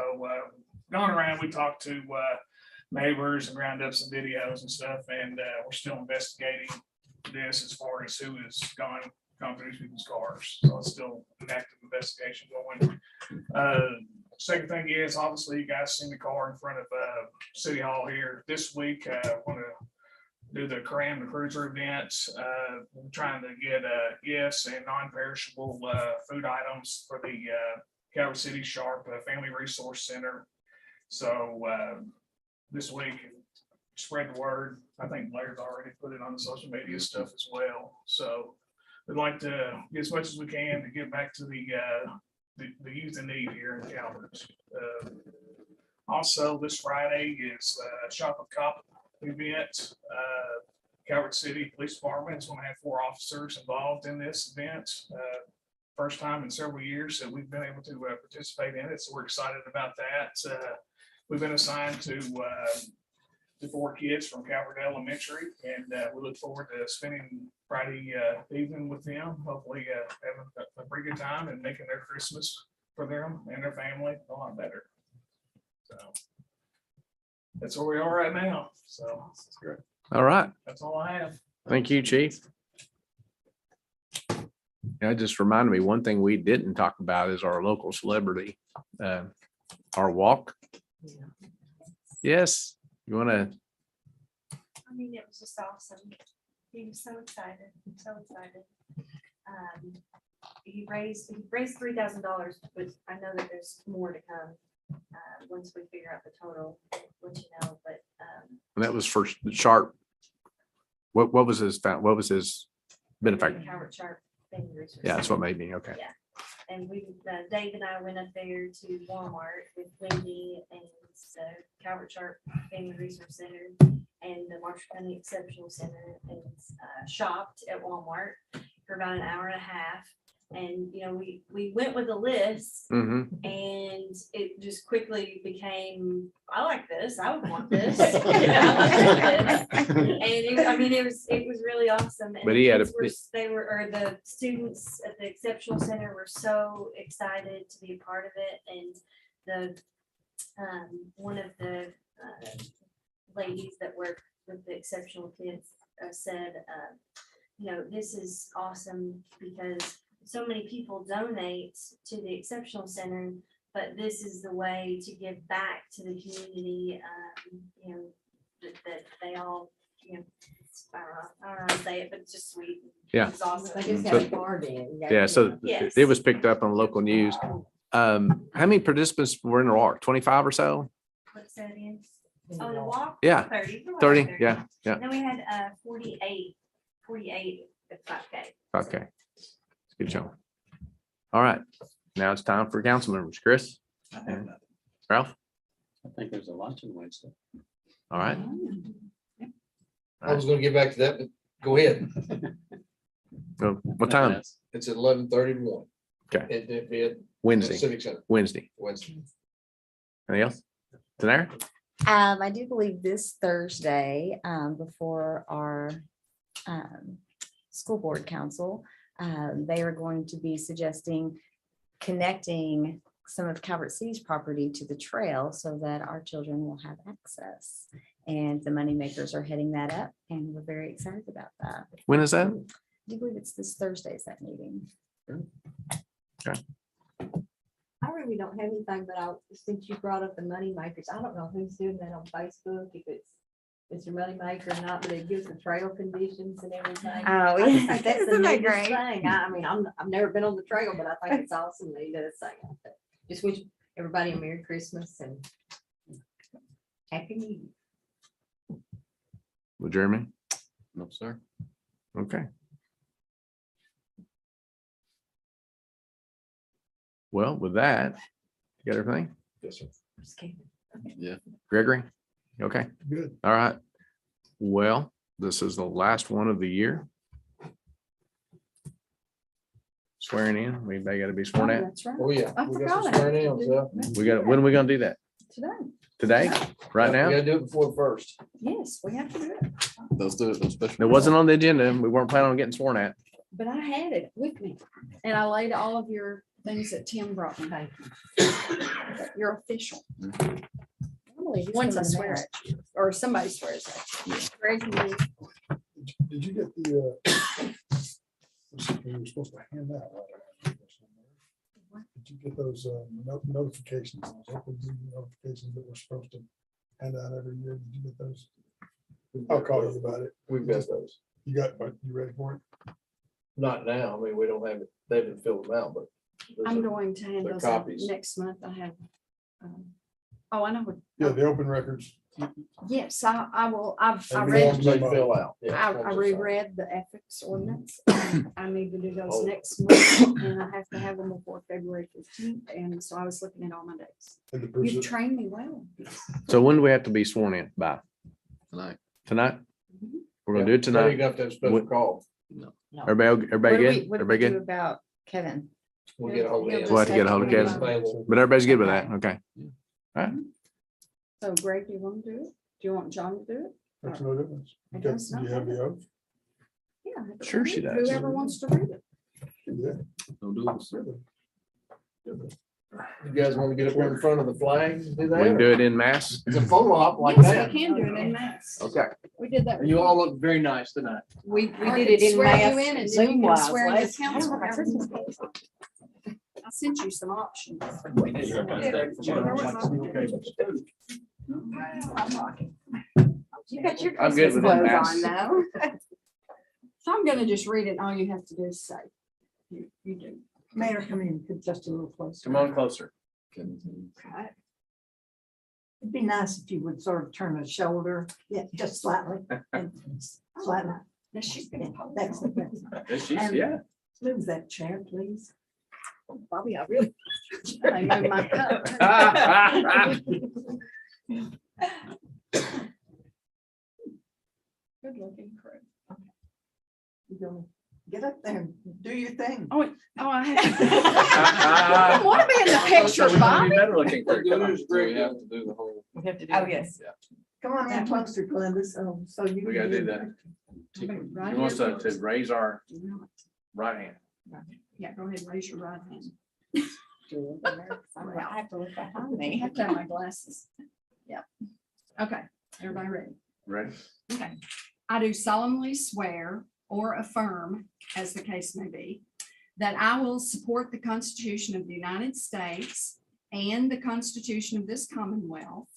going around, we talked to neighbors and round up some videos and stuff, and we're still investigating this as far as who has gone through these people's cars. So it's still an active investigation going. Second thing is, obviously, you guys seen the car in front of City Hall here this week. Want to do the Cram the Cruiser event. We're trying to get gifts and non-perishable food items for the Calvert City Sharp Family Resource Center. So this week, spread the word. I think Blair's already put it on the social media stuff as well. So we'd like to get as much as we can to get back to the youth in need here in Calvert. Also, this Friday is Shop with Cop event. Calvert City Police Department is going to have 4 officers involved in this event. First time in several years that we've been able to participate in it, so we're excited about that. We've been assigned to 4 kids from Calvert Elementary, and we look forward to spending Friday evening with them. Hopefully, having a pretty good time and making their Christmas for them and their family a lot better. So that's where we are right now. So that's great. All right. That's all I have. Thank you, Chief. Yeah, it just reminded me, one thing we didn't talk about is our local celebrity, our walk. Yes, you want to? I mean, it was just awesome. He was so excited, so excited. He raised $3,000, but I know that there's more to come. Once we figure out the total, let you know, but. And that was for Sharp. What was his benefactor? Calvert Sharp Family Resource Yeah, that's what Center. made me, okay. Yeah. And Dave and I went up there to Walmart with Wendy and the Calvert Family Resource Center and the Marshall County Exceptional Center, and shopped at Walmart for about an hour and a half. And, you know, we went with a list, Mm-hmm. and it just quickly became, I like this, I would want this. You know, I like this. And it was really awesome. And But the he had kids or the students at the Exceptional Center were so excited to be a part of it. And one of the ladies that work with the exceptional kids said, you know, this is awesome because so many people donate to the Exceptional Center, but this is the way to give back to the community, you know, that they all, you know, I don't know how to say it, but it's just sweet. Yeah. It's awesome. They just So- had a party. Yeah, so Yes. it was picked up on local news. How many participants were in the walk? 25 or so? What's that in? Oh, the walk? Yeah, 30. 30, yeah, yeah. Then we had 48 at 5K. Okay. Good job. All right, now it's time for council members. Chris? Ralph? I think there's a luncheon Wednesday. All right. I was gonna get back to that, but go ahead. So what time? It's at 11:30 to 1. Okay. It'd be at Wednesday, Civic Center Wednesday. Wednesday. Anything else? Tanera? I do believe this Thursday, before our school board council, they are going to be suggesting connecting some of Calvert City's property to the trail so that our children will have access. And the moneymakers are heading that up, and we're very excited about that. When is that? I do believe it's this Thursday is that meeting. I really don't have anything, but since you brought up the money makers, I don't know who's doing that on Facebook, if it's your money maker or not, but it gives the trail conditions and everything. Oh, I just think that's the Isn't that neatest great? thing. I mean, I've never been on the trail, but I think it's awesome that he does say that. Just wish everybody a Merry Christmas and Happy New Year. With Jeremy? No, sir. Okay. Well, with that, you got everything? Yes, sir. Just kidding. Yeah. Gregory? Okay, Good. all right. Well, this is the last one of the year. Swearing in, we got to be sworn at. That's right. Oh, yeah. I We got some forgot I swearing had to in, do so. We got, when are we gonna do that? Today. Today? Right We now? gotta do it before the first. Yes, we have to do it. Those do it, those special. It wasn't on the agenda. We weren't planning on getting sworn at. But I had it with me and I laid all of your things that Tim brought me. You're official. Once I swear at you, or somebody swears at you. Greg, you- Did you get the, you were supposed to hand out? Right? Did you get those notifications, those open meeting notifications that we're supposed to hand out every year? Did you get those? I'll call you about it. We've got those. You ready for it? Not now. I mean, we don't have it. They haven't filled them out, but. there's I'm a- going to hand they're those out copies. next month. I have. Oh, I know. what- Yeah, the open records. Yes, I will. I And the read. forms they fill out. Yeah, I forms they sign. reread the ethics ordinance. I need to do those next month and I have to have them before February 15th. And so I was looking at all my dates. And the You've person, trained me well. So when do we have to be sworn in by? Tonight. Tonight? Mhm. We're gonna do it Now you tonight. have to have a special What- call. Everybody What good? do we Everybody do good? about Kevin? We'll get a hold of He'll him. We'll have to get a hold of Kevin. Available. But everybody's good with that. Okay. So Greg, do you want to do it? Do you want John to do it? that's no difference. It Okay, does not you have the oath? Yeah. I have to Sure read she it. does. Whoever wants to read it. Yeah. No duels. You guys want to get up there in front of the flag? and do We can that? do it in mass. It's a photo op like Yes, that. we can do it in mass. Okay. We did that. You all look very nice tonight. We I did could it in swear you mass, in and then you Zoom can wise. swear in the last council. year. I sent you some options. You got your I'm good Christmas with clothes mass. on though. So I'm gonna just read it. and All you have to do is say. You do. Mayor, come in just a little closer. Come on closer. Okay. It'd be nice if you would sort of turn a shoulder, yeah, just slightly. and Slightly. Now she's Yeah, gonna pop That's the down. best. Yeah. Move that chair, please. Bobby, I really. They moved my cup. Good looking crew. You gonna get up there and do your thing. Oh, I have. I want to be in the picture, Bobby. Better looking. Do we have to do the whole? We have to do. Oh, yes. Come on in closer, Glenda, so you. We gotta do that. Right He wants here. to raise our right hand. Yeah, go ahead and raise your right hand. I have to look behind I me. have to have my glasses. Yep. Okay, everybody ready? Ready? Okay. I do solemnly swear or affirm, as the case may be, that I will support the Constitution of the United States and the Constitution of this Commonwealth,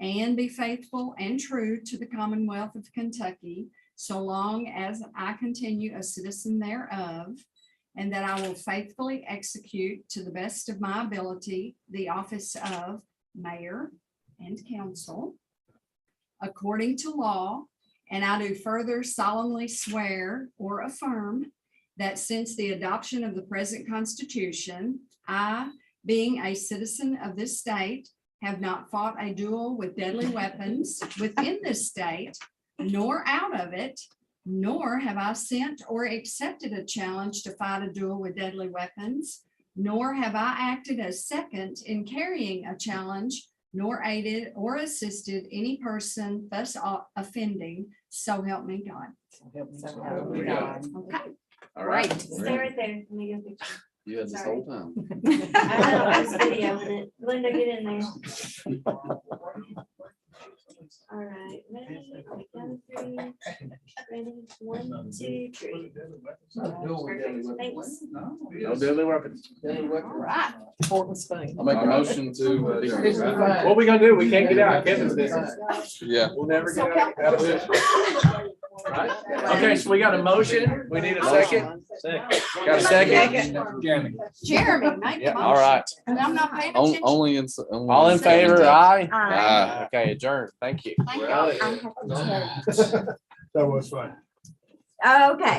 and be faithful and true to the Commonwealth of Kentucky, so long as I continue a citizen thereof, and that I will faithfully execute to the best of my ability the office of mayor and council according to law. And I do further solemnly swear or affirm that since the adoption of the present Constitution, I, being a citizen of this state, have not fought a duel with deadly weapons within this state, nor out of it, nor have I sent or accepted a challenge to fight a duel with deadly weapons, nor have I acted as second in carrying a challenge, nor aided or assisted any person thus offending, so help me God. So help me God. Okay. All right. Great. Stay right there. Let me get a picture. You had this Sorry. whole time. I know, I was videoing it. Linda, get in there. All right, ready? One, three. Ready? 1, 2, 3. Perfect. Thanks. No deadly weapons. All right. Fork and spoon. I'll make a motion to. adjourn. What we gonna do? We can't get out. Kevin's busy. Yeah. We'll never get out. That's it. Right? Okay, so we got a motion. We need a second. Got a second? Jeremy, make the Yeah, motion. all right. And I'm not paying attention. Only in. All in favor, aye? Aye. Okay, adjourn. Thank you. Thank you. That was fun. Okay.